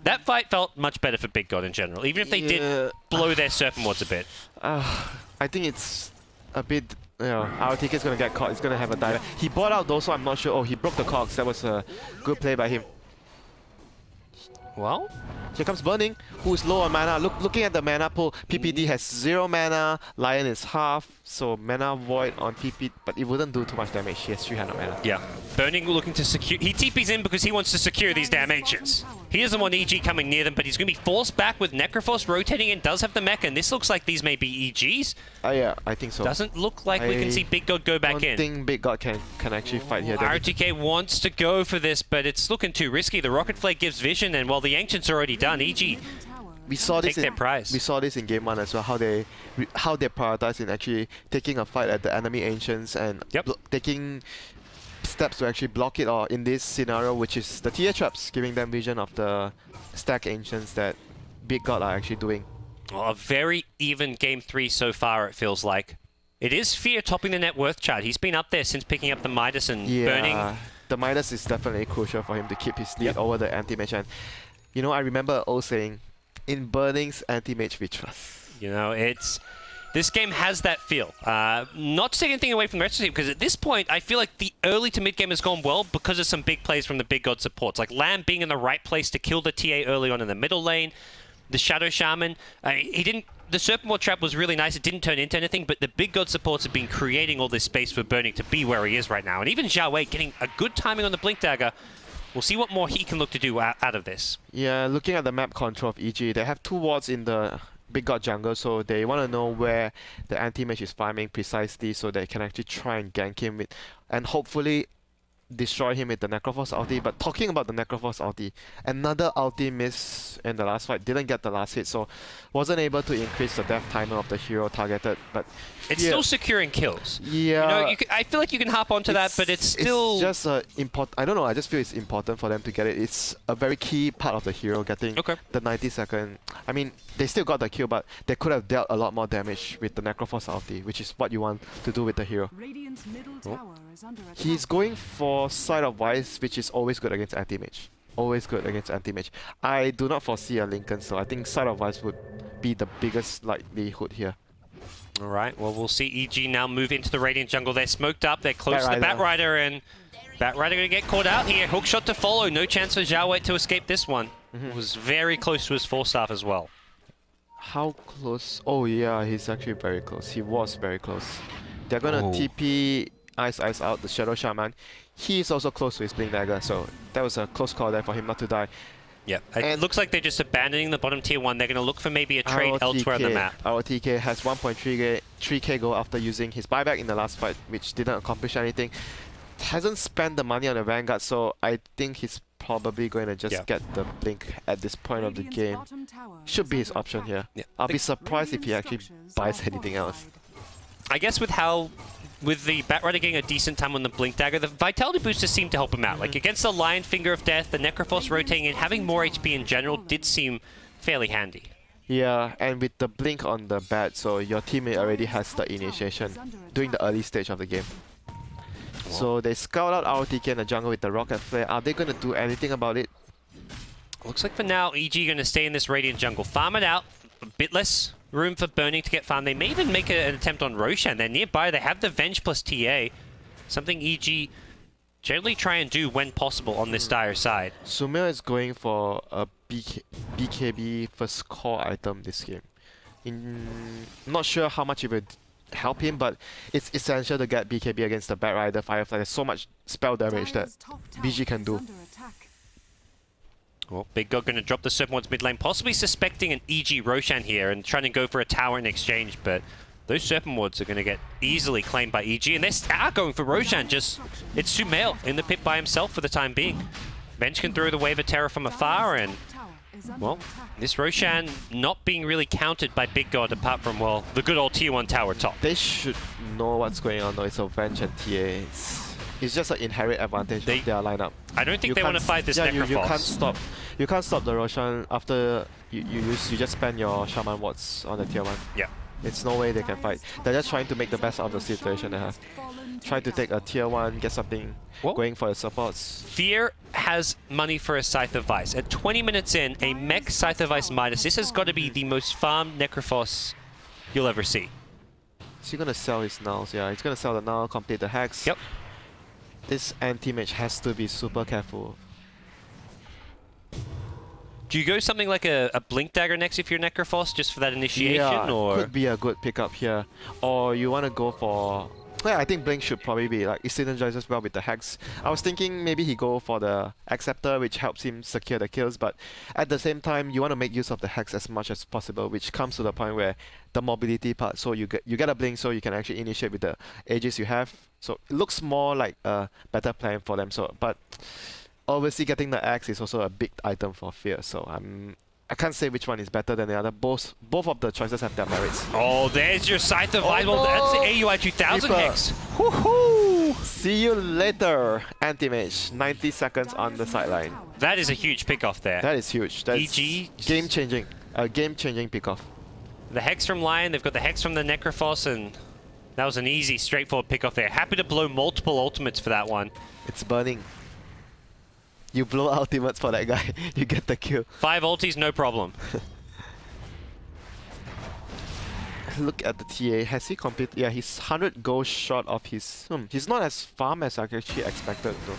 That fight felt much better for Big God in general, even if they did blow their Serpent Wards a bit. I think it's a bit... ROTK is going to get caught. He's going to have a dive. He bought out those, so I'm not sure. Oh, he broke the cogs. That was a good play by him. Well, here comes Burning, who's low on mana. Looking at the mana pool, PPD has 0 mana, Lion is half, so mana void on TP, but it wouldn't do too much damage. He has 300 mana. Yeah, Burning looking to secure. He TP's in because he wants to secure these damages. He doesn't want EG coming near them, but he's going to be forced back with Necrophos rotating in, does have the mecha, and this looks like these may be EGs. Yeah, I think so. Doesn't look like we can see Big God go back in. I think Big God can actually fight here. RTK wants to go for this, but it's looking too risky. The Rocket Flare gives vision, and while the Ancient's already done, EG we saw this take their prize. We saw this in game 1 as well, how they prioritize in actually taking a fight at the enemy Ancients and taking steps to actually block it, or in this scenario, which is the TA traps, giving them vision of the stack Ancients that Big God are actually doing. Well, a very even game 3 so far, it feels like. It is Fear topping the net worth chart. He's been up there since picking up the Midas and burning. The Midas is definitely crucial for him to keep his lead over the anti-mage. And you know, I remember O saying, in burnings, anti-mage we trust. You know, this game has that feel. Not to take anything away from the rest of the team, because at this point, I feel like the early to mid game has gone well because of some big plays from the Big God supports. Like Lamb being in the right place to kill the TA early on in the middle lane. The Shadow Shaman, the Serpent Ward trap was really nice. It didn't turn into anything, but the Big God supports have been creating all this space for Burning to be where he is right now. And even Zhao Wei getting a good timing on the Blink Dagger. We'll see what more he can look to do out of this. Yeah, looking at the map control of EG, they have 2 wards in the Big God jungle, so they want to know where the anti-mage is farming precisely so they can actually try and gank him with, and hopefully destroy him with the Necrophos ulti. But talking about the Necrophos ulti, another ulti miss in the last fight, didn't get the last hit, so wasn't able to increase the death timer of the hero targeted, but it's still securing kills. Yeah. You know, I feel like you can hop onto that, but it's still... It's just important. I don't know, I just feel it's important for them to get it. It's a very key part of the hero getting the 90-second. I mean, they still got the kill, but they could have dealt a lot more damage with the Necrophos ulti, which is what you want to do with the hero. He's going for Side of Vice, which is always good against anti-mage. Always good against anti-mage. I do not foresee a Lincoln, so I think Side of Vice would be the biggest likelihood here. Alright, well, we'll see EG now move into the Radiant jungle. They're smoked up, they're close to the Batrider, and Batrider gonna get caught out here. Hookshot to follow, no chance for Zhao Wei to escape this one. Was very close to his 4-staff as well. How close? Oh yeah, he's actually very close. He was very close. They're gonna TP Ice out, the Shadow Shaman. He's also close to his Blink Dagger, so that was a close call there for him not to die. Yeah, it looks like they're just abandoning the bottom tier 1. They're going to look for maybe a trade elsewhere on the map. Our TK has 1.3k gold after using his buyback in the last fight, which didn't accomplish anything. Hasn't spent the money on the Vanguard, so I think he's probably going to just get the Blink at this point of the game. Should be his option here. I'll be surprised if he actually buys anything else. I guess with the Batrider getting a decent time on the Blink Dagger, the Vitality boosters seem to help him out. Like against the Lion Finger of Death, the Necrophos rotating and having more HP in general did seem fairly handy. Yeah, and with the Blink on the bat, so your teammate already has the initiation during the early stage of the game. So they scout out our TK in the jungle with the Rocket Flare. Are they going to do anything about it? Looks like for now, EG going to stay in this Radiant jungle. Farm it out, a bit less room for Burning to get farmed. They may even make an attempt on Roshan. They're nearby. They have the Venge plus TA. Something EG generally try and do when possible on this dire side. Sumer is going for a BKB first core item this game. Not sure how much it would help him, but it's essential to get BKB against the Batrider Firefly. There's so much spell damage that BG can do. Well, Big God going to drop the Serpent Ward's mid lane, possibly suspecting an EG Roshan here and trying to go for a tower in exchange, but those Serpent Wards are going to get easily claimed by EG, and they're going for Roshan. Just, it's Sumail in the pit by himself for the time being. Bench can throw the Wave of Terror from afar, and, well, this Roshan not being really countered by Big God apart from, well, the good old tier 1 tower top. They should know what's going on though. It's a Venge and TA. It's just an inherent advantage of their lineup. I don't think they want to fight this Necrophos. You can't stop the Roshan after you just spend your Shaman wards on the tier 1. Yeah. It's no way they can fight. They're just trying to make the best out of the situation they have. Try to take a tier 1, get something going for the supports. Fear has money for a Scythe of Vice. At 20 minutes in, a mech Scythe of Vice Midas. This has got to be the most farmed Necrophos you'll ever see. Is he going to sell his nulls? Yeah, he's going to sell the null, complete the hex. Yep. This anti-mage has to be super careful. Do you go something like a Blink Dagger next if you're Necrophos, just for that initiation? Yeah, or could be a good pickup here. Or you want to go for well, I think Blink should probably be like, it synergizes well with the Hex. I was thinking maybe he go for the Acceptor, which helps him secure the kills, but at the same time, you want to make use of the Hex as much as possible, which comes to the point where the mobility part, so you get a Blink so you can actually initiate with the Aegis you have. So it looks more like a better plan for them. So, but obviously getting the Axe is also a big item for Fear, so I can't say which one is better than the other. Both of the choices have their merits. Oh, there's your Scythe of Vital. No. That's the AUI 2000 Reaper. Hex. Woohoo! See you later, Anti-Mage. 90 seconds on the sideline. That is a huge pickoff there. That is huge. That's EG. Game-changing. A game-changing pickoff. The Hex from Lion, they've got the Hex from the Necrophos, and that was an easy, straightforward pickoff there. Happy to blow multiple ultimates for that one. It's burning. You blow ultimates for that guy, you get the kill. 5 ultis, no problem. Look at the TA. Has he completed? Yeah, he's 100 goals short of his... he's not as farm as I actually expected though.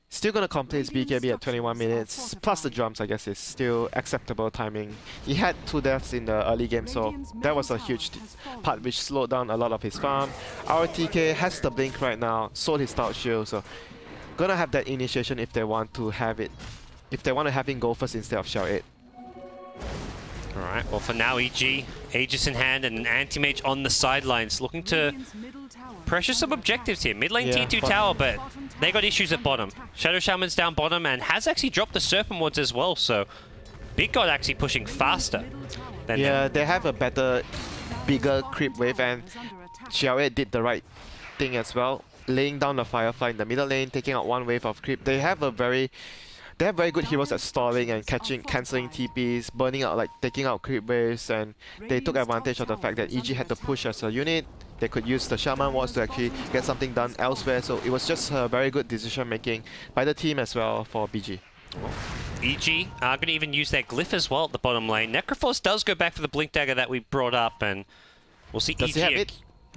Still gonna complete his BKB at 21 minutes, plus the drums I guess is still acceptable timing. He had 2 deaths in the early game, so that was a huge part which slowed down a lot of his farm. Our TK has the blink right now, sold his stout shield, so gonna have that initiation if they want to have it. If they want to have him go first instead of Shell 8. Alright, well for now EG, Aegis in hand and an Anti-Mage on the sidelines, looking to pressure some objectives here. Mid lane T2 tower, but they got issues at bottom. Shadow Shaman's down bottom and has actually dropped the Serpent Wards as well, so Big God actually pushing faster than them. They have a better, bigger creep wave, and Xiaoye did the right thing as well, laying down the Firefly in the middle lane, taking out 1 wave of creep. They have very good heroes at stalling and cancelling TPs, burning out, like taking out creep waves, and they took advantage of the fact that EG had to push as a unit. They could use the Shaman Wards to actually get something done elsewhere, so it was just a very good decision making by the team as well for BG. EG are going to even use their Glyph as well at the bottom lane. Necrophos does go back for the Blink Dagger that we brought up, and we'll see Does EG... he have it?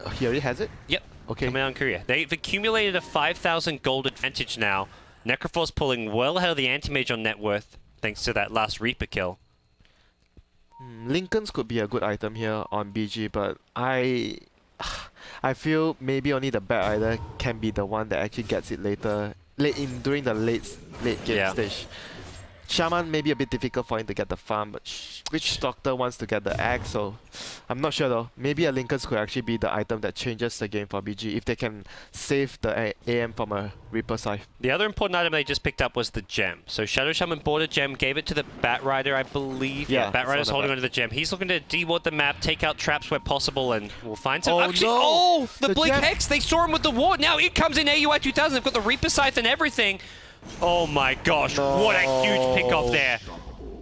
Oh, he already has it? Yep. Okay. Coming out in Korea. They've accumulated a 5,000 gold advantage now. Necrophos pulling well ahead of the Anti-Mage on net worth, thanks to that last Reaper kill. Lincolns could be a good item here on BG, but I feel maybe only the Bat Rider can be the one that actually gets it later, during the late game stage. Shaman may be a bit difficult for him to get the farm, but which Doctor wants to get the Axe, so I'm not sure though. Maybe a Lincolns could actually be the item that changes the game for BG if they can save the AM from a Reaper side. The other important item they just picked up was the gem. So Shadow Shaman bought a gem, gave it to the Bat Rider, I believe. Yeah, Bat Rider's holding onto the gem. He's looking to deward the map, take out traps where possible, and we'll find some... the Blink Hex! They saw him with the ward! Now it comes in AUI 2000, they've got the Reaper Scythe and everything. Oh my gosh, what a huge pick-off there.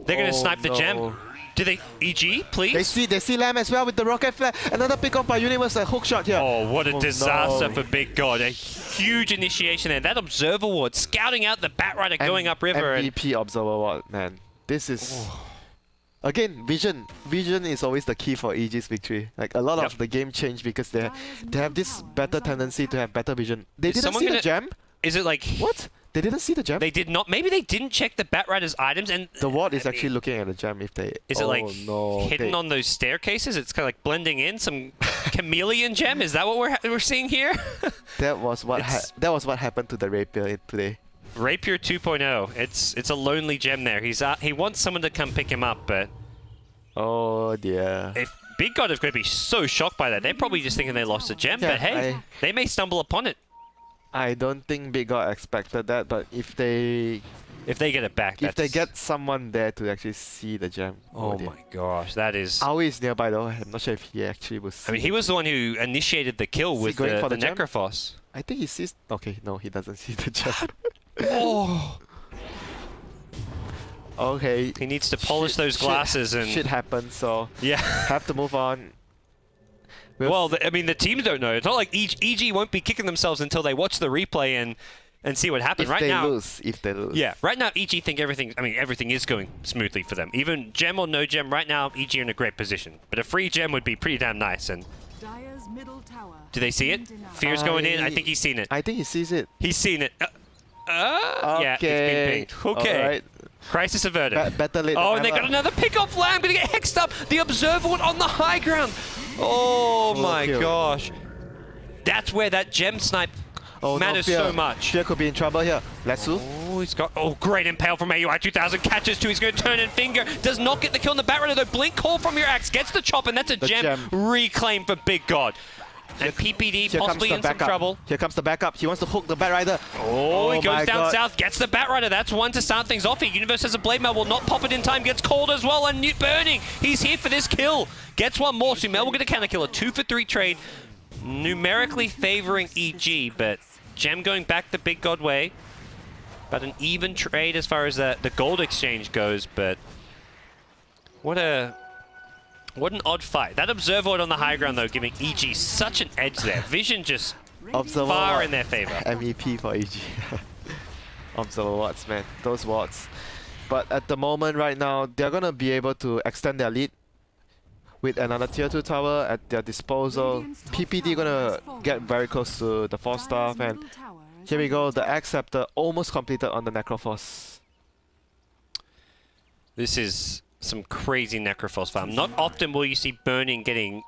They're going to snipe the gem. Do they... EG, please? They see Lamb as well with the rocket flare. Another pick-off by Universe, a hook shot here. Oh, what a disaster for Big God. A huge initiation there. That Observer Ward scouting out the Bat Rider going upriver. MVP Observer Ward, man. This is... Again, vision. Vision is always the key for EG's victory. Like, a lot of the game changed because they have this better tendency to have better vision. They didn't see the gem? Is it like... What? They didn't see the gem? They did not. Maybe they didn't check the Bat Rider's items, and... The ward is actually looking at the gem if they... Is it like hidden on those staircases? It's kind of like blending in some chameleon gem? Is that what we're seeing here? That was what happened to the Rapier today. Rapier 2.0. It's a lonely gem there. He wants someone to come pick him up, but... Oh dear. If Big God is going to be so shocked by that, they're probably just thinking they lost a gem, but hey, they may stumble upon it. I don't think Big God expected that, but if they get it back, if they get someone there to actually see the gem. Oh my gosh, that is... Aoi is nearby though. I'm not sure if he actually was... I mean, he was the one who initiated the kill with the Necrophos. I think he sees... Okay, no, he doesn't see the gem. Oh! Okay. He needs to polish those glasses and... Shit happens, so... Yeah. Have to move on. Well, I mean, the teams don't know. It's not like EG won't be kicking themselves until they watch the replay and see what happened. If they lose. Yeah, right now EG think everything is going smoothly for them. Even gem or no gem, right now EG are in a great position. But a free gem would be pretty damn nice. And do they see it? Fear's going in. I think he's seen it. I think he sees it. He's seen it. Yeah, it's been pinged. Okay. All right. Crisis averted. Better late and they got another pick-off Lamb. Gonna get hexed up. The Observer Ward on the high ground. Oh Full my kill. gosh. That's where that gem snipe matters so much. Fear could be in trouble here. Letsu. Oh, he's got... Oh, great impale from AUI 2000. Catches two. He's going to turn and finger. Does not get the kill on the Batrunner, though. Blink call from your axe. Gets the chop, and that's a gem reclaim for Big God. And PPD Here possibly in some trouble. Here comes the backup. He wants to hook the Batrider. Oh, he goes down south, gets the Batrider. That's one to start things off here. Universe has a Blade Mail, will not pop it in time, gets called as well, and Burning. He's here for this kill. Gets one more. Sumail will get a counter kill, a 2-for-3 trade. Numerically favoring EG, but Gem going back the Big God way. But an even trade as far as the gold exchange goes, but what an odd fight. That Observoid on the high ground, though, giving EG such an edge there. Vision just far in their favor. MEP for EG. Observer wards, man. Those wards. But at the moment right now, they're going to be able to extend their lead with another tier 2 tower at their disposal. PPD going to get very close to the 4-star, and here we go. The Axe Scepter almost completed on the Necrophos. This is some crazy Necrophos farm. Not often will you see Burning getting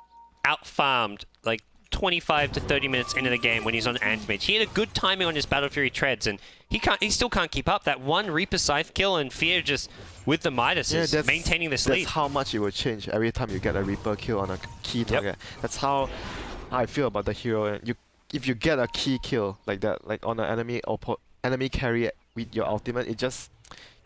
out-farmed like 25 to 30 minutes into the game when he's on Anti-Mage. He had a good timing on his Battle Fury treads, and he still can't keep up. That one Reaper Scythe kill, and Fear just with the Midas is maintaining this lead. That's how much it will change every time you get a Reaper kill on a key target. That's how I feel about the hero. If you get a key kill like that, like on an enemy carry with your ultimate, it just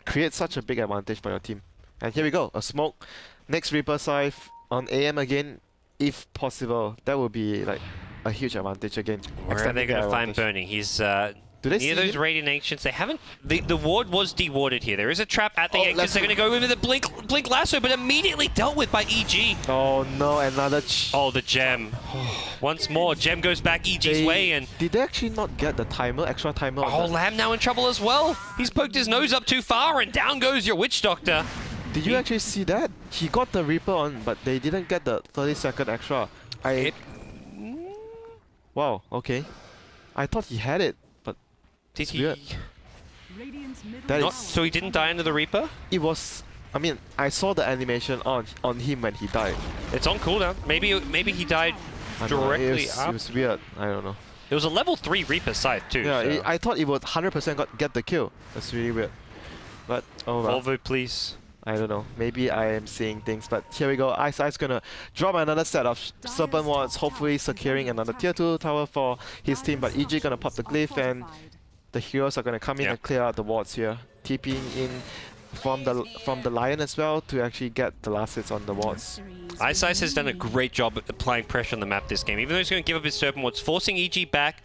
creates such a big advantage for your team. And here we go, a smoke. Next Reaper Scythe on AM again, if possible. That would be like a huge advantage again. Where are they going to find Burning? He's near those Radiant Ancients. They haven't... The ward was dewarded here. There is a trap at the Ancients. They're going to go in with the Blink Lasso, but immediately dealt with by EG. Oh no, another... Oh, the Gem. Once more, Gem goes back EG's way, and... Did they actually not get the timer, extra timer? Oh, Lamb now in trouble as well. He's poked his nose up too far, and down goes your Witch Doctor. Did you actually see that? He got the Reaper on, but they didn't get the 30-second extra. Wow, okay. I thought he had it, but did he? Weird. So he didn't die under the Reaper? It was... I mean, I saw the animation on him when he died. It's on cooldown. Maybe he died directly up. It was weird. I don't know. It was a level 3 Reaper Scythe too. Yeah, so. I thought it would 100% get the kill. That's really weird. But, oh well. Volvo, please. I don't know. Maybe I am seeing things, but here we go. Ice's gonna drop another set of Serpent Wards, hopefully securing another tier 2 tower for his team, but EG gonna pop the glyph, and the heroes are gonna come in and clear out the wards here. TPing in from the Lion as well to actually get the last hits on the wards. Ice has done a great job at applying pressure on the map this game, even though he's going to give up his Serpent Wards, forcing EG back,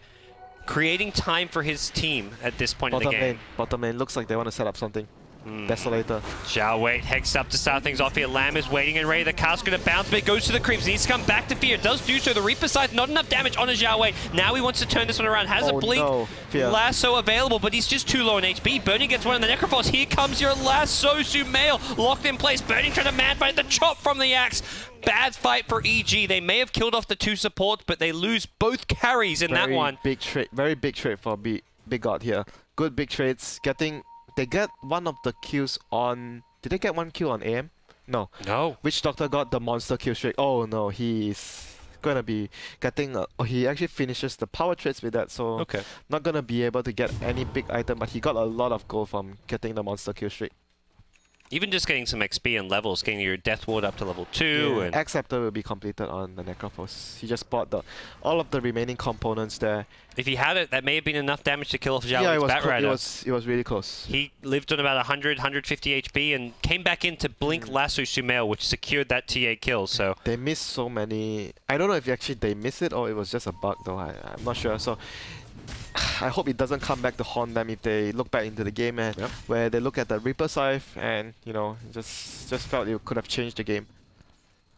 creating time for his team at this point in the game. Bottom lane looks like they want to set up something. Desolator. Xiao wait, Hex up to start things off here. Lamb is waiting and ready. The cast going to bounce, but it goes to the creeps. Needs to come back to Fear. Does do so. The Reaper Scythe, not enough damage on a Xiao wait. Now he wants to turn this one around. Has a Blink Lasso available, but he's just too low on HP. Burning gets one in the Necrophos. Here comes your Lasso. Sumail locked in place. Burning trying to man fight the chop from the axe. Bad fight for EG. They may have killed off the 2 supports, but they lose both carries in that one. Very big trade for Big God here. Good big trades. They get one of the kills on... Did they get one kill on AM? No. Witch Doctor got the monster kill streak. Oh no, he's gonna be getting... he actually finishes the power trades with that, so... Not gonna be able to get any big item, but he got a lot of gold from getting the monster kill streak. Even just getting some XP and levels, getting your Death Ward up to level 2. And Axe Scepter will be completed on the Necrophos. He just bought all of the remaining components there. If he had it, that may have been enough damage to kill off Xiao's Batrider. It was really close. He lived on about 100, 150 HP and came back in to Blink Lasso Sumail, which secured that TA kill. So they missed so many... I don't know if actually they missed it or it was just a bug though. I'm not sure. So I hope it doesn't come back to haunt them if they look back into the game and where they look at the Reaper Scythe and, you know, just felt it could have changed the game.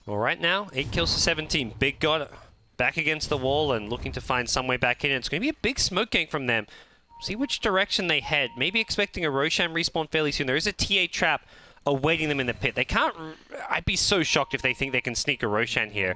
Well, right now, 8 kills to 17. Big God back against the wall and looking to find some way back in. It's going to be a big smoke gank from them. See which direction they head. Maybe expecting a Roshan respawn fairly soon. There is a TA trap awaiting them in the pit. They can't... I'd be so shocked if they think they can sneak a Roshan here.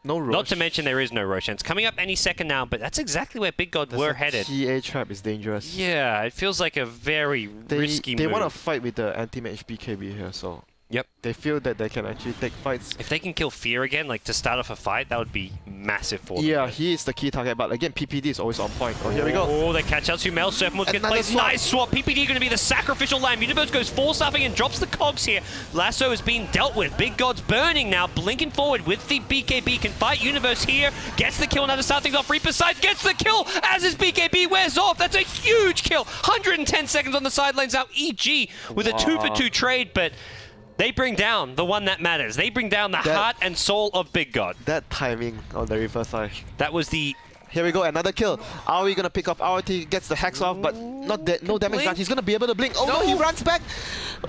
No Roshan. Not to mention there is no Roshan. It's coming up any second now, but that's exactly where Big God were headed. TA trap is dangerous. Yeah, it feels like a very risky move. They want to fight with the anti-mage BKB here, so Yep. They feel that they can actually take fights. If they can kill Fear again, like to start off a fight, that would be massive for them. Yeah, he is the key target, but again, PPD is always on point. Oh, here we go. Oh, they catch out Sumail. Surfmode's get placed. Nice swap. PPD going to be the sacrificial lamb. Universe goes full stuffing and drops the cogs here. Lasso is being dealt with. Big God's burning now, blinking forward with the BKB. Can fight Universe here. Gets the kill now to start things off. Reaper side gets the kill as his BKB wears off. That's a huge kill. 110 seconds on the sidelines now. EG with a 2-for-2 trade, but they bring down the one that matters. They bring down the heart and soul of Big God. That timing on the Reaper side. That was the... Here we go, another kill. Are we gonna pick off RT? Gets the hex off, but not no damage done. He's gonna be able to blink. Oh no, he runs back.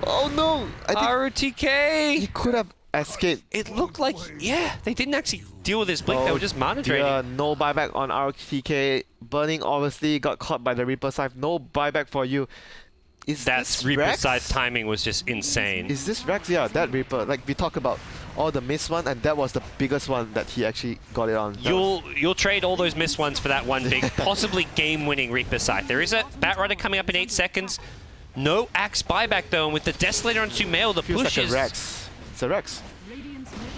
Oh no. I think RTK. he could have escaped. It looked like, yeah, they didn't actually deal with his blink. They were just mana draining. No buyback on RTK. Burning obviously got caught by the Reaper side. No buyback for you. That's Reaper side timing was just insane. Is this Rex? Yeah, that Reaper. Like we talk about all the missed one, and that was the biggest one that he actually got it on. You'll trade all those missed ones for that one big, possibly game-winning Reaper side. There is a Batrider coming up in 8 seconds. No Axe buyback though, and with the Desolator on Sumail, the push like is... a Rex. It's a Rex.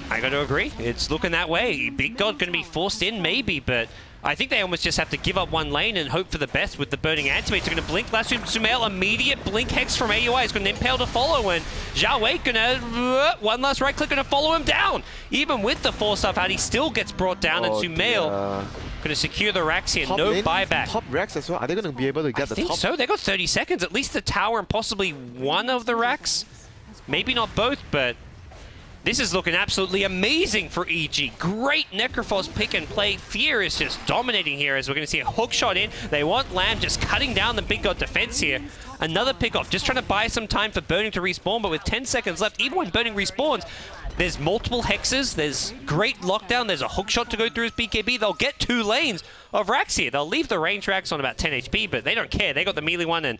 I got to agree. It's looking that way. Big God going to be forced in maybe, but I think they almost just have to give up one lane and hope for the best with the burning antimates. They're going to blink. Last Sumail, immediate blink hex from AUI. It's going to impale to follow, and Zhao Wei going to one last right click, going to follow him down. Even with the 4-star out, he still gets brought down, and Sumail going to secure the racks here. No buyback. Top racks as well. Are they going to be able to get the top? I think so. They got 30 seconds. At least the tower and possibly one of the racks. Maybe not both, but this is looking absolutely amazing for EG. Great Necrophos pick and play. Fear is just dominating here as we're going to see a hook shot in. They want Lamb just cutting down the Big God defense here. Another pick off, just trying to buy some time for Burning to respawn, but with 10 seconds left, even when Burning respawns, there's multiple hexes, there's great lockdown, there's a hook shot to go through his BKB. They'll get 2 lanes of racks here. They'll leave the range racks on about 10 HP, but they don't care. They got the melee one, and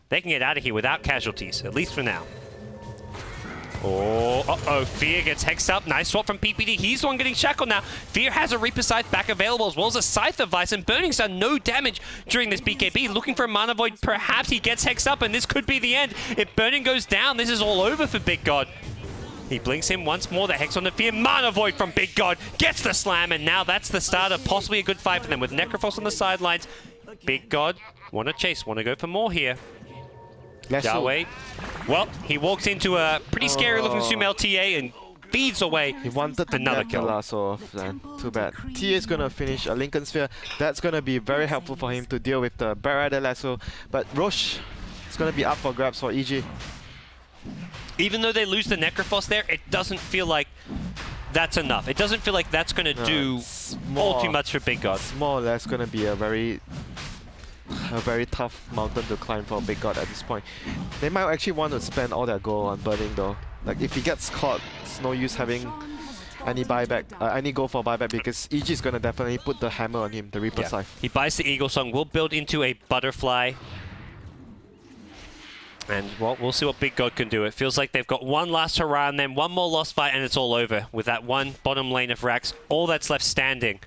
they can get out of here without casualties, at least for now. Oh, uh-oh, Fear gets hexed up. Nice swap from PPD. He's the one getting shackled now. Fear has a Reaper Scythe back available, as well as a Scythe of Vice, and Burning's done no damage during this BKB. Looking for a Mana Void. Perhaps he gets hexed up, and this could be the end. If Burning goes down, this is all over for Big God. He blinks him once more. The hex on the Fear. Mana Void from Big God. Gets the slam, and now that's the start of possibly a good fight for them. With Necrophos on the sidelines, Big God want to chase, want to go for more here. Yahweh. Well, he walks into a pretty scary-looking Sumail TA and feeds away. He wanted another kill. Lasso off, then. Too bad. TA is gonna finish a Lincoln Sphere. That's gonna be very helpful for him to deal with the Batrider Lasso. But Roche is gonna be up for grabs for EG. Even though they lose the Necrophos there, it doesn't feel like that's enough. It doesn't feel like that's gonna do all too much for Big God. It's more or less gonna be a very tough mountain to climb for Big God at this point. They might actually want to spend all their gold on Burning though. Like if he gets caught, it's no use having any buyback, any go for buyback, because EG is gonna definitely put the hammer on him, the Reaper Scythe. He buys the Eagle Song, will build into a Butterfly. And well, we'll see what Big God can do. It feels like they've got one last hurrah and then one more lost fight and it's all over. With that one bottom lane of racks, all that's left standing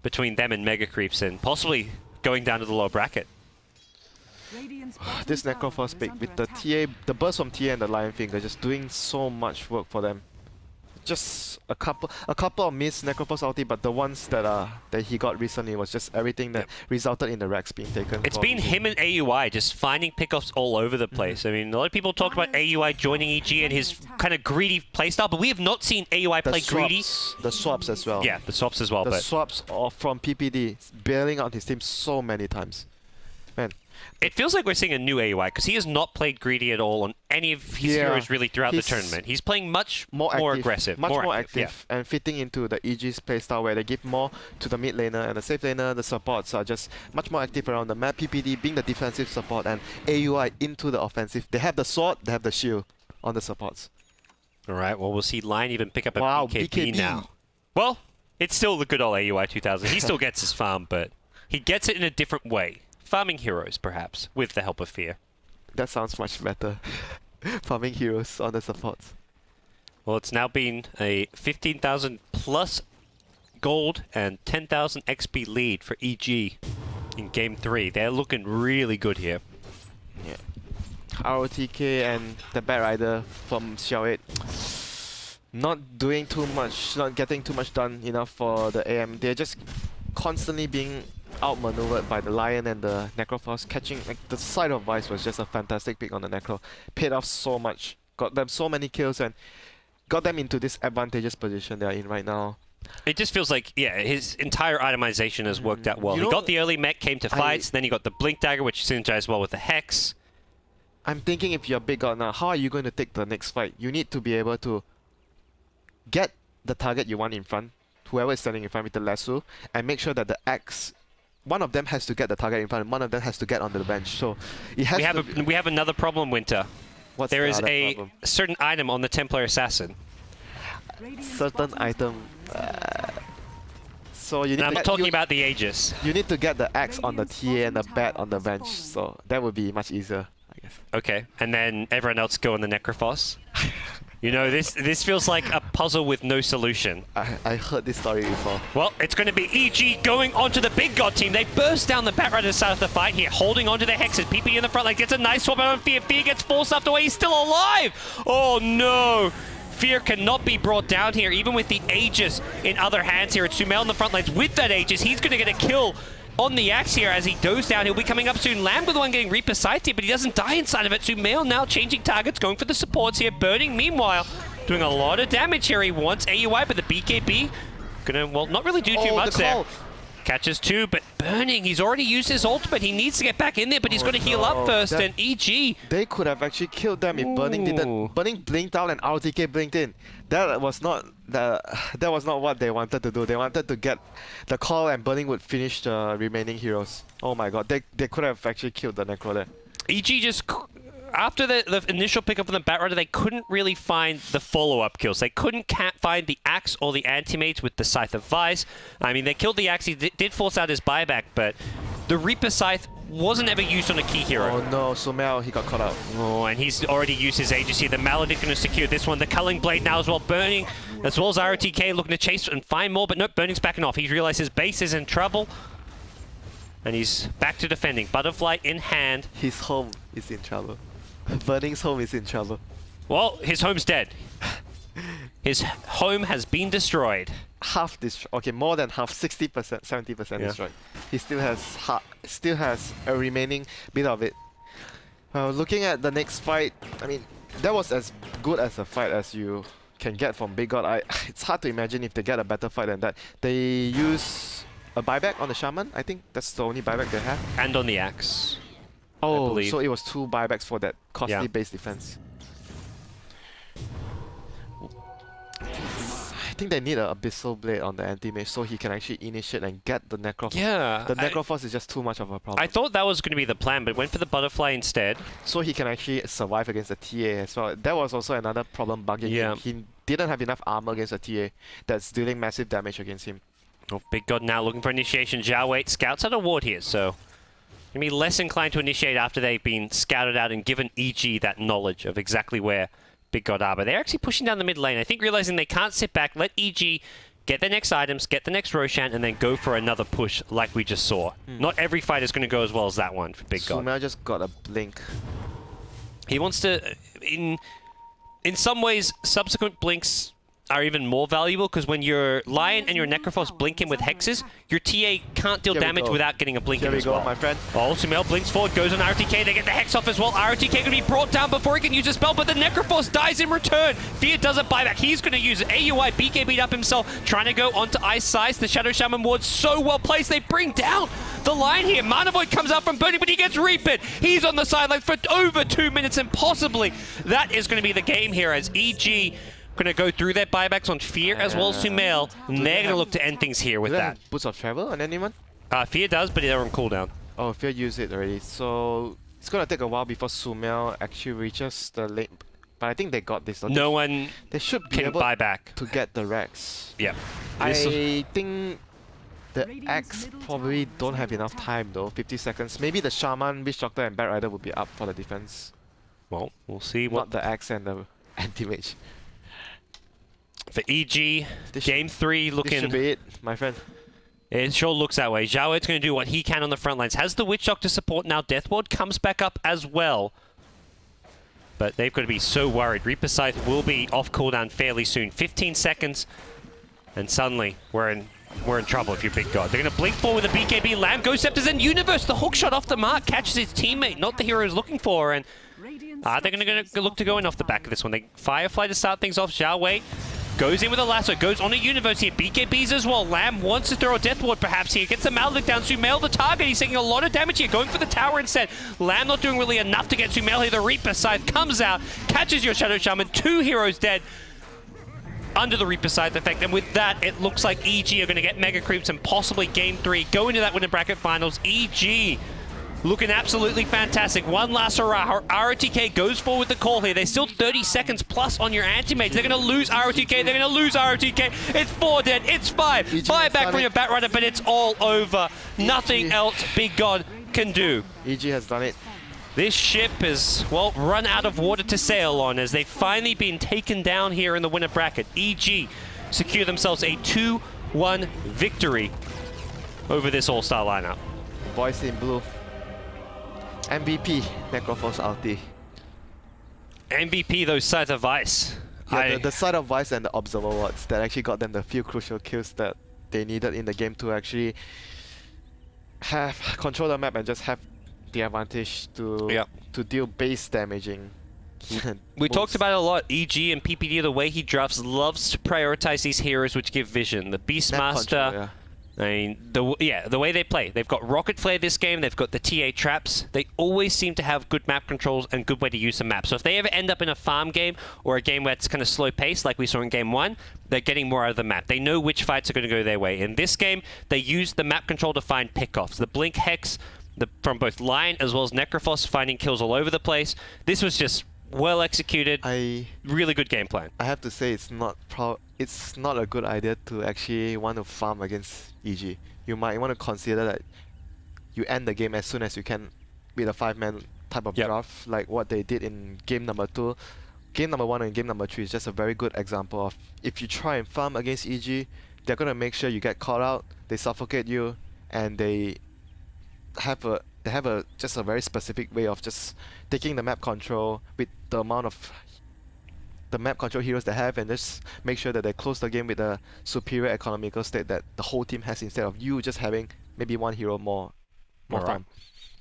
between them and Mega Creeps, and possibly going down to the lower bracket. This Necrophos pick with the TA, the burst from TA and the Lion Finger, just doing so much work for them. Just a couple of missed Necrophos ulti, but the ones that he got recently was just everything that resulted in the racks being taken. It's been him and AUI just finding pickoffs all over the place. I mean, a lot of people talk about AUI joining EG and his kind of greedy playstyle, but we have not seen AUI play greedy. The swaps as well. Yeah, the swaps as well. The swaps are from PPD, bailing out his team so many times. Man. It feels like we're seeing a new AUI, because he has not played greedy at all on any of his heroes really throughout the tournament. He's playing much more aggressive. Much more active and fitting into the EG's playstyle, where they give more to the mid laner, and the safe laner, the supports are just much more active around the map. PPD being the defensive support, and AUI into the offensive. They have the sword, they have the shield on the supports. Alright, well, we'll see Lion even pick up a BKB now. Well, it's still the good old AUI 2000. He still gets his farm, but he gets it in a different way. Farming heroes, perhaps, with the help of Fear. That sounds much better. Farming heroes on the supports. Well, it's now been a 15,000 plus gold and 10,000 XP lead for EG in Game 3. They're looking really good here. Yeah. ROTK and the Bat Rider from Xiao 8 not doing too much, not getting too much done enough for the AM. They're just constantly being outmaneuvered by the Lion and the Necrophos. Catching, like, the Side of Vice was just a fantastic pick on the Necro. Paid off so much, got them so many kills and got them into this advantageous position they're in right now. It just feels like, yeah, his entire itemization has worked out well. You He know, got the early mech, came to fights, then he got the Blink Dagger, which synergized well with the Hex. I'm thinking if you're Big God now, how are you going to take the next fight? You need to be able to get the target you want in front, whoever is standing in front with the lasso, and make sure that the axe, one of them has to get the target in front, and one of them has to get onto the bench. So it has we have another problem, WinteR. What's there the is other a problem? certain item on the Templar Assassin. Certain item. So you need And to I'm talking about the Aegis. You need to get the axe on the TA and the bat on the bench. So that would be much easier, I guess. Okay, and then everyone else go on the Necrophos. You know, this feels like a puzzle with no solution. I heard this story before. Well, it's going to be EG going onto the Big God team. They burst down the Bat Rider side of the fight here, holding onto the Hexes. PP in the front line gets a nice swap out on Fear. Fear gets forced up away. He's still alive. Oh, no. Fear cannot be brought down here, even with the Aegis in other hands here. It's Sumail in the front lines with that Aegis. He's going to get a kill on the axe here as he goes down. He'll be coming up soon. Lamb with the one getting Reaper sighted here, but he doesn't die inside of it. Sumail now changing targets, going for the supports here. Burning, meanwhile, doing a lot of damage here. He wants AUI, but the BKB gonna, well, not really do too much there. Catches two, but Burning, he's already used his ultimate. He needs to get back in there, but he's got to heal up first. And EG, they could have actually killed them if Burning didn't. Burning blinked out and RTK blinked in. That was not what they wanted to do. They wanted to get the call and Burning would finish the remaining heroes. Oh my god, they could have actually killed the Necro there. EG just, after the initial pickup from the Bat Rider, they couldn't really find the follow-up kills. They couldn't find the Axe or the Anti-Mage with the Scythe of Vice. I mean, they killed the Axe. He did force out his buyback, but the Reaper Scythe wasn't ever used on a key hero. Oh no, Sumail, he got caught out. Oh, and he's already used his Aegis here. The Maledict going to secure this one. The Culling Blade now as well. Burning, as well as ROTK looking to chase and find more, but nope, Burning's backing off. He's realized his base is in trouble. And he's back to defending. Butterfly in hand. His home is in trouble. Burning's home is in trouble. Well, his home's dead. His home has been destroyed. Half destroyed. Okay, more than half. 60%, 70% destroyed. He still has a remaining bit of it. Looking at the next fight, I mean, that was as good as a fight as you can get from Big God. It's hard to imagine if they get a better fight than that. They use a buyback on the Shaman. I think that's the only buyback they have. And on the Axe. Oh, so it was 2 buybacks for that costly base defense. I think they need an Abyssal Blade on the Anti-Mage so he can actually initiate and get the Necrophos. Yeah. The Necrophos is just too much of a problem. I thought that was going to be the plan, but went for the Butterfly instead. So he can actually survive against the TA as well. That was also another problem bugging him. He didn't have enough armor against the TA that's dealing massive damage against him. Oh, Big God now looking for initiation. Zhao Wei scouts out a ward here, so going to be less inclined to initiate after they've been scouted out and given EG that knowledge of exactly where Big God are. But they're actually pushing down the mid lane. I think realizing they can't sit back, let EG get the next items, get the next Roshan, and then go for another push like we just saw. Not every fight is going to go as well as that one for Big God. Sumail just got a blink. He wants to, in some ways, subsequent blinks are even more valuable because when your Lion and your Necrophos blink in with Hexes, your TA can't deal damage without getting a blink in as well. Here we go, my friend. Oh, Sumail blinks forward, goes on RTK, they get the Hex off as well. RTK going to be brought down before he can use a spell, but the Necrophos dies in return. Fear does a buyback. He's going to use AUI, BK beat up himself, trying to go onto Ice Size. The Shadow Shaman ward so well placed, they bring down the line here. Mana Void comes out from Burning, but he gets Reapered. He's on the sidelines for over 2 minutes, and possibly that is going to be the game here as EG going to go through their buybacks on Fear as well as Sumail, and they're going to look to end things here with that. Boots of Travel on anyone? Fear does, but they're on cooldown. Oh, Fear used it already, so it's going to take a while before Sumail actually reaches the lane. But I think they got this. No one they should be can able buy back to get the Rex. Yeah. I think the Axe probably don't have enough time though. 50 seconds. Maybe the Shaman, Witch Doctor, and Bat Rider will be up for the defense. Well, we'll see. Not the Axe and the Anti-Mage. For EG, Game 3 looking... This should be it, my friend. It sure looks that way. Zhao Wei's going to do what he can on the front lines. Has the Witch Doctor support now. Death Ward comes back up as well. but they've got to be so worried. Reaper Scythe will be off cooldown fairly soon. 15 seconds, and suddenly we're in trouble if you're Big God. They're going to blink forward with a BKB. Lamb, Ghost Scepters, and Universe. The hook shot off the mark catches his teammate, not the hero he's looking for. And they're going to look to go in off the back of this one. They Firefly to start things off. Xiao Wei goes in with a lasso, goes on a Universe here. BKBs as well. Lamb wants to throw a Death Ward perhaps here. Gets the Maldic down. Sumail the target. He's taking a lot of damage here. Going for the tower instead. Lamb not doing really enough to get Sumail here. The Reaper Scythe comes out, catches your Shadow Shaman. 2 heroes dead under the Reaper Scythe effect. And with that, it looks like EG are going to get Mega Creeps and possibly Game 3. Go into that winner bracket finals. EG looking absolutely fantastic. One last hurrah. ROTK goes forward with the call here. They're still 30 seconds plus on your anti-mates. They're going to lose ROTK. They're going to lose ROTK. It's 4 dead. It's 5. 5 back from your Batrider, but it's all over. Nothing else Big God can do. EG has done it. This ship has, well, run out of water to sail on as they've finally been taken down here in the winner bracket. EG secure themselves a 2-1 victory over this all-star lineup. Boys in blue. MVP, Necrophos ulti. MVP, those Scythe of Vice. Yeah, the Scythe of Vice and the Observer Wards that actually got them the few crucial kills that they needed in the game to actually have control the map and just have the advantage to deal base damaging. We talked about it a lot. EG and PPD, the way he drafts, loves to prioritize these heroes which give vision. The Beastmaster. I mean, the way they play. They've got Rocket Flare this game, they've got the TA traps. They always seem to have good map controls and good way to use the map. So if they ever end up in a farm game or a game where it's kind of slow pace like we saw in game 1, they're getting more out of the map. They know which fights are going to go their way. In this game, they use the map control to find pickoffs. The Blink Hex from both Lion as well as Necrophos finding kills all over the place. This was just well executed, really good game plan. I have to say it's not a good idea to actually want to farm against EG. You might want to consider that you end the game as soon as you can with a 5-man type of draft, like what they did in game number 2. Game number 1 and game number 3 is just a very good example of if you try and farm against EG, they're going to make sure you get caught out, they suffocate you, and they have just a very specific way of just taking the map control with the amount of the map control heroes they have, and just make sure that they close the game with a superior economical state that the whole team has instead of you just having maybe one hero more farm.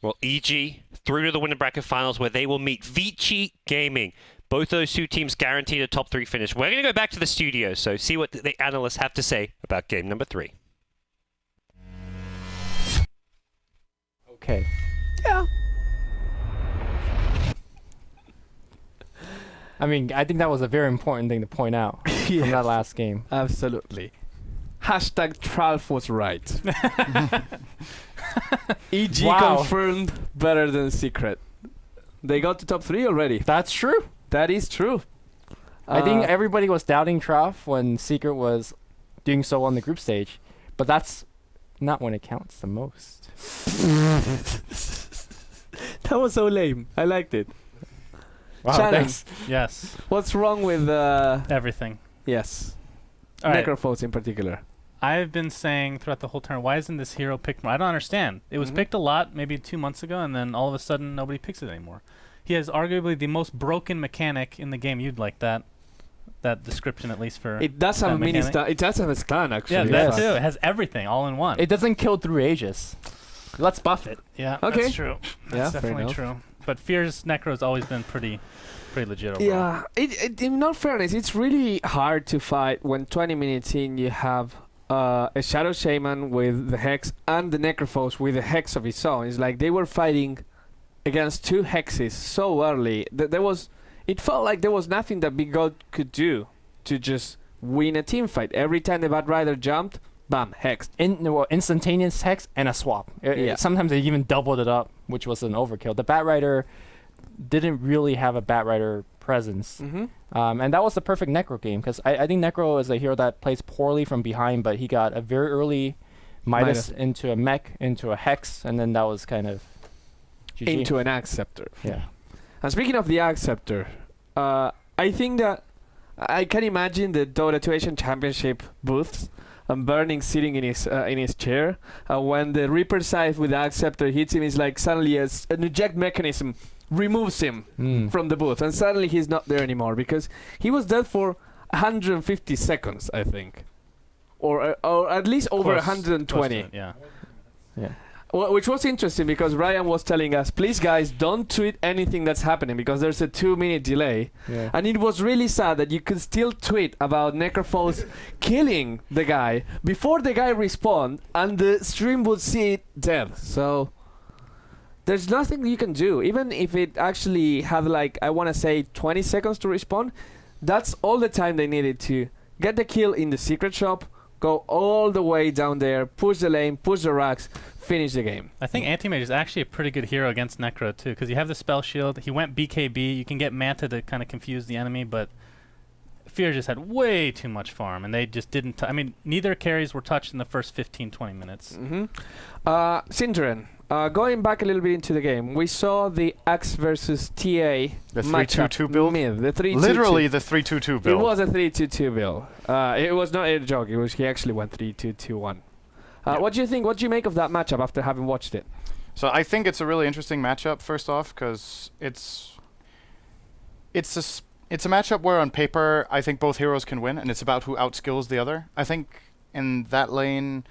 Well, EG through to the winner bracket finals where they will meet Vici Gaming. Both those two teams guaranteed a top 3 finish. We're going to go back to the studio, so see what the analysts have to say about game number 3. Okay. Yeah. I mean, I think that was a very important thing to point out from that last game. Absolutely. Hashtag Tralf was right. EG confirmed better than Secret. They got to top 3 already. That's true. That is true. I think everybody was doubting Tralf when Secret was doing so on the group stage, but that's not when it counts the most. That was so lame. I liked it. Wow, Shannon, thanks. Yes. what's wrong with everything? Yes. All right. Necrophos in particular. I've been saying throughout the whole turn, why isn't this hero picked more? I don't understand. It was picked a lot maybe 2 months ago, and then all of a sudden nobody picks it anymore. He has arguably the most broken mechanic in the game. You'd like that description at least for It does have a mini stun. It does have a stun actually. Yeah, that too. It has everything all in one. It doesn't kill through Aegis. Let's buff it. Yeah, okay. That's true. That's definitely true. But Fear's Necro has always been pretty legit overall. Yeah, in all fairness, it's really hard to fight when 20 minutes in you have a Shadow Shaman with the Hex and the Necrophos with the Hex of his own. It's like they were fighting against 2 Hexes so early that it felt like there was nothing that Big God could do to just win a team fight. Every time the Batrider jumped, bam, Hex. Instantaneous Hex and a swap. Sometimes they even doubled it up, which was an overkill. The Batrider didn't really have a Batrider presence. And that was the perfect Necro game, because I think Necro is a hero that plays poorly from behind, but he got a very early Midas into a mech, into a Hex, and then that was kind of GG. Into an Axe Scepter. Yeah. And speaking of the Axe Scepter, I think that I can imagine the Dota 2 Asian Championship booths and Burning sitting in his chair. When the Reaper Scythe with the Axe Scepter hits him, it's like suddenly an eject mechanism removes him from the booth, and suddenly he's not there anymore because he was dead for 150 seconds, I think, or at least over 120. Yeah. Well, which was interesting because Ryan was telling us, please guys, don't tweet anything that's happening because there's a 2-minute delay. Yeah. And it was really sad that you could still tweet about Necrophos killing the guy before the guy respawned and the stream would see it dead. So there's nothing you can do. Even if it actually had like, I want to say 20 seconds to respawn, that's all the time they needed to get the kill in the secret shop, go all the way down there, push the lane, push the racks, finish the game. I think Anti-Mage is actually a pretty good hero against Necro too, because you have the spell shield. He went BKB. You can get Manta to kind of confuse the enemy, but Fear just had way too much farm, and they just didn't. I mean, neither carries were touched in the first 15-20 minutes. Synderen, going back a little bit into the game, we saw the Axe versus TA The matchup 3-2-2 build? mid, the 3-2-2. Literally the 3-2-2 build. It was a 3-2-2 build. It was not a joke. It was he actually went 3-2-2-1. What do you think? What do you make of that matchup after having watched it? So I think it's a really interesting matchup. First off, because it's a matchup where on paper I think both heroes can win, and it's about who outskills the other. I think in that lane,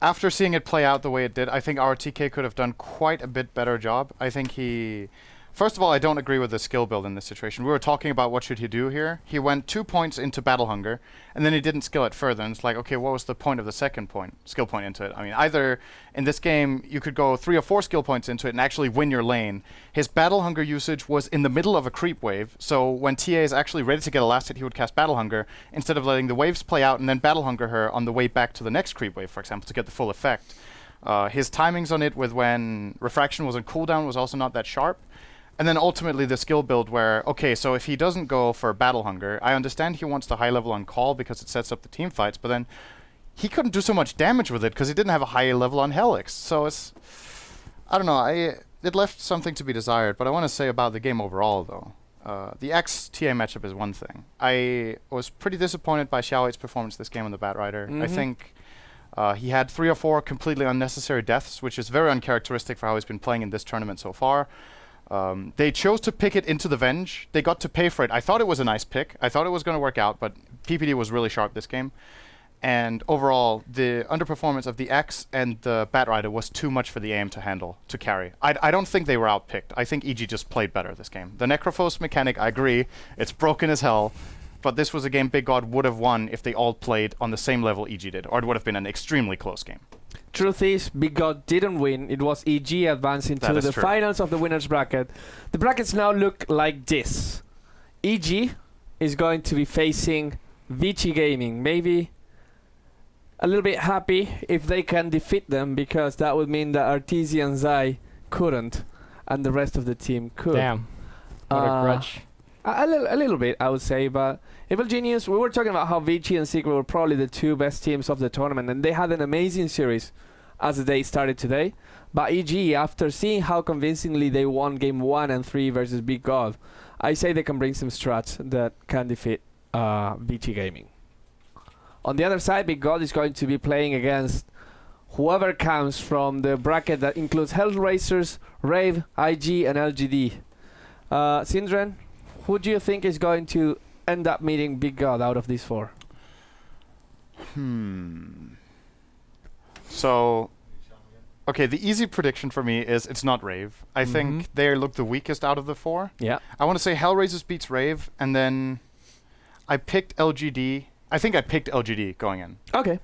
after seeing it play out the way it did, I think our TK could have done quite a bit better job. I think he... First of all, I don't agree with the skill build in this situation. We were talking about what should he do here. He went 2 points into Battle Hunger, and then he didn't skill it further. And it's like, okay, what was the point of the second skill point into it? I mean, either in this game, you could go 3 or 4 skill points into it and actually win your lane. His Battle Hunger usage was in the middle of a creep wave, so when TA is actually ready to get a last hit, he would cast Battle Hunger, instead of letting the waves play out and then Battle Hunger her on the way back to the next creep wave, for example, to get the full effect. His timings on it with when Refraction was on cooldown was also not that sharp. And then ultimately the skill build where, okay, so if he doesn't go for Battle Hunger, I understand he wants the high level on call because it sets up the team fights, but then he couldn't do so much damage with it because he didn't have a high level on Helix. So it's, I don't know, it left something to be desired, but I want to say about the game overall though. The X-TA matchup is one thing. I was pretty disappointed by Xiao8's performance this game on the Batrider. I think he had 3 or 4 completely unnecessary deaths, which is very uncharacteristic for how he's been playing in this tournament so far. They chose to pick it into the Venge. They got to pay for it. I thought it was a nice pick. I thought it was going to work out, but PPD was really sharp this game. And overall, the underperformance of the X and the Batrider was too much for the AM to handle, to carry. I don't think they were outpicked. I think EG just played better this game. The Necrophos mechanic, I agree, it's broken as hell. But this was a game Big God would have won if they all played on the same level EG did, or it would have been an extremely close game. Truth is, Big God didn't win. It was EG advancing to the finals of the winners bracket. The brackets now look like this. EG is going to be facing Vici Gaming. Maybe a little bit happy if they can defeat them, because that would mean that Arteezy and Zai couldn't, and the rest of the team could. Damn. What a grudge. A little bit, I would say, but Evil Genius, we were talking about how Vici and Secret were probably the 2 best teams of the tournament, and they had an amazing series as the day started today. But EG, after seeing how convincingly they won game 1 and 3 versus Big God, I say they can bring some strats that can defeat Vici Gaming. On the other side, Big God is going to be playing against whoever comes from the bracket that includes Hellraisers, Rave, IG, and LGD. Syndren, who do you think is going to end up meeting Big God out of these 4? So, okay, the easy prediction for me is it's not Rave. I think they look the weakest out of the 4. Yeah. I want to say Hellraisers beats Rave, and then I picked LGD. I think I picked LGD going in. Okay.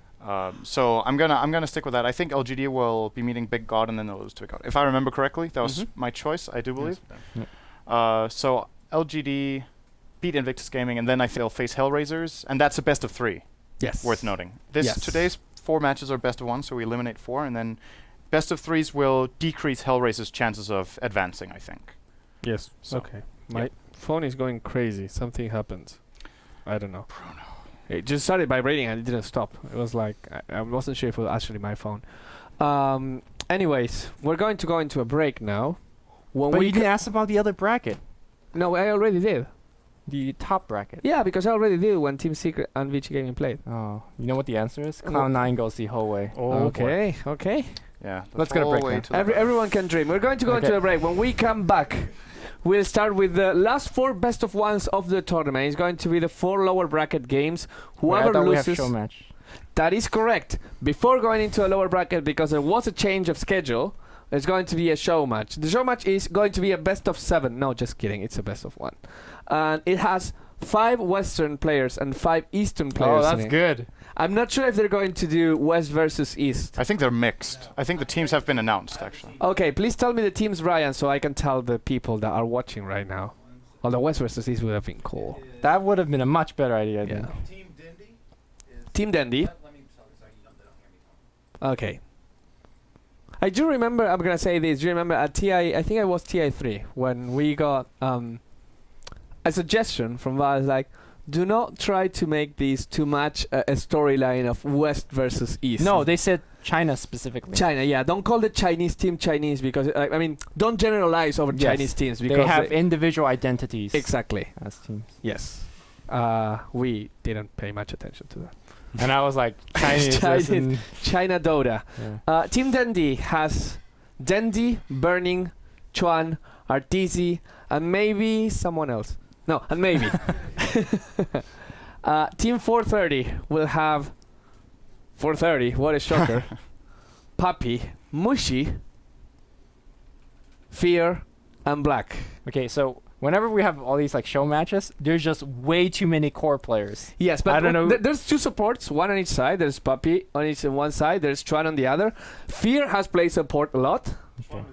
So I'm gonna stick with that. I think LGD will be meeting Big God, and then they'll lose to Big God. If I remember correctly, that was my choice. I do believe. So LGD beat Invictus Gaming, and then I think they'll face Hellraisers, and that's a best of 3. Yes. Worth noting. Today's 4 matches are best of 1, so we eliminate 4, and then best of 3s will decrease Hellraiser's chances of advancing, I think. Yes. So Okay. My phone is going crazy. Something happened. I don't know. Bruno. It just started vibrating and it didn't stop. It was like, I wasn't sure if it was actually my phone. Anyways, we're going to go into a break now. But you didn't ask about the other bracket. No, I already did. The top bracket. Yeah, because I already did when Team Secret and Vici Gaming played. Oh, you know what the answer is? Cloud9 goes the whole way. Okay. Yeah. Let's get a break then. Everyone can dream. We're going to go into a break. When we come back, we'll start with the last 4 best of ones of the tournament. It's going to be the 4 lower bracket games. Whoever loses. We have show match. That is correct. Before going into a lower bracket, because there was a change of schedule, there's going to be a show match. The show match is going to be a best of 7. No, just kidding. It's a best of 1. And it has 5 Western players and 5 Eastern players. Oh, that's good. I'm not sure if they're going to do West versus East. I think they're mixed. I think the teams have been announced, actually. Okay, please tell me the teams, Brian, so I can tell the people that are watching right now. Well, the West versus East would have been cool. That would have been a much better idea, I think. Team Dendy. Okay. I do remember, I'm going to say this, do you remember at TI, I think I was TI3, when we got a suggestion from Valve, like, do not try to make these too much a storyline of West versus East. No, they said China specifically. China, yeah. Don't call the Chinese team Chinese because, I mean, don't generalize over Chinese teams because they have individual identities. Exactly. As teams. Yes. We didn't pay much attention to that. And I was like, Chinese. China Dota. Yeah. Team Dendy has Dendy, Burning, Chuan, Arteezy, and maybe someone else. No, and maybe. Team 430 will have 430. What a shocker. Puppy, Mushi, Fear, and Black. Okay, so whenever we have all these like show matches, there's just way too many core players. Yes, but I don't know. There's 2 supports, 1 on each side. There's Puppy on each one side. There's Chuan on the other. Fear has played support a lot. Okay.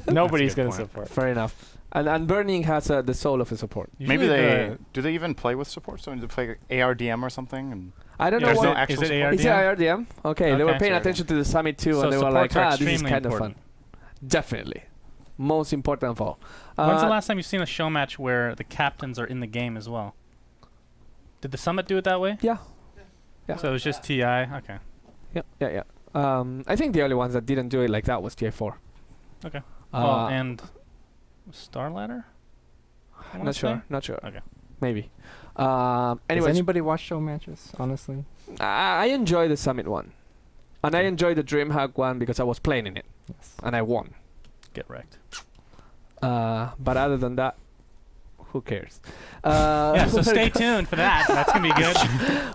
Nobody's gonna support. Fair enough. And Burning has the soul of a support. Maybe they do they even play with support? So do they play ARDM or something? And I don't know. There's no actual is it ARDM? Is it ARDM? Okay, they were paying attention to the summit too, so and they were like, this is kind of important. fun. Definitely. Most important of all. When's the last time you've seen a show match where the captains are in the game as well? Did the summit do it that way? Yeah. So it was just TI? Okay. Yeah. I think the only ones that didn't do it like that was TI4. Okay. And Star Ladder? Not sure. Okay. Maybe. Does Anyway, anybody watch show matches, honestly? I enjoy the Summit one. And I enjoy the DreamHack one because I was playing in it. Yes. And I won. Get wrecked. But other than that, who cares? Yeah, so stay tuned for that. That's going to be good.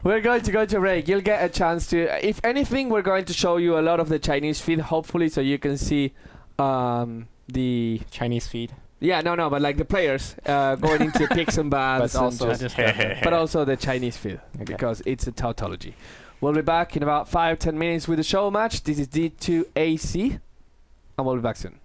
We're going to go to break. You'll get a chance to... If anything, we're going to show you a lot of the Chinese feed, hopefully, so you can see the... Chinese feed? Yeah, no, but like the players going into picks and bans. But also the Chinese feed, because it's a tautology. We'll be back in about 5-10 minutes with the show match. This is D2AC, and we'll be back soon.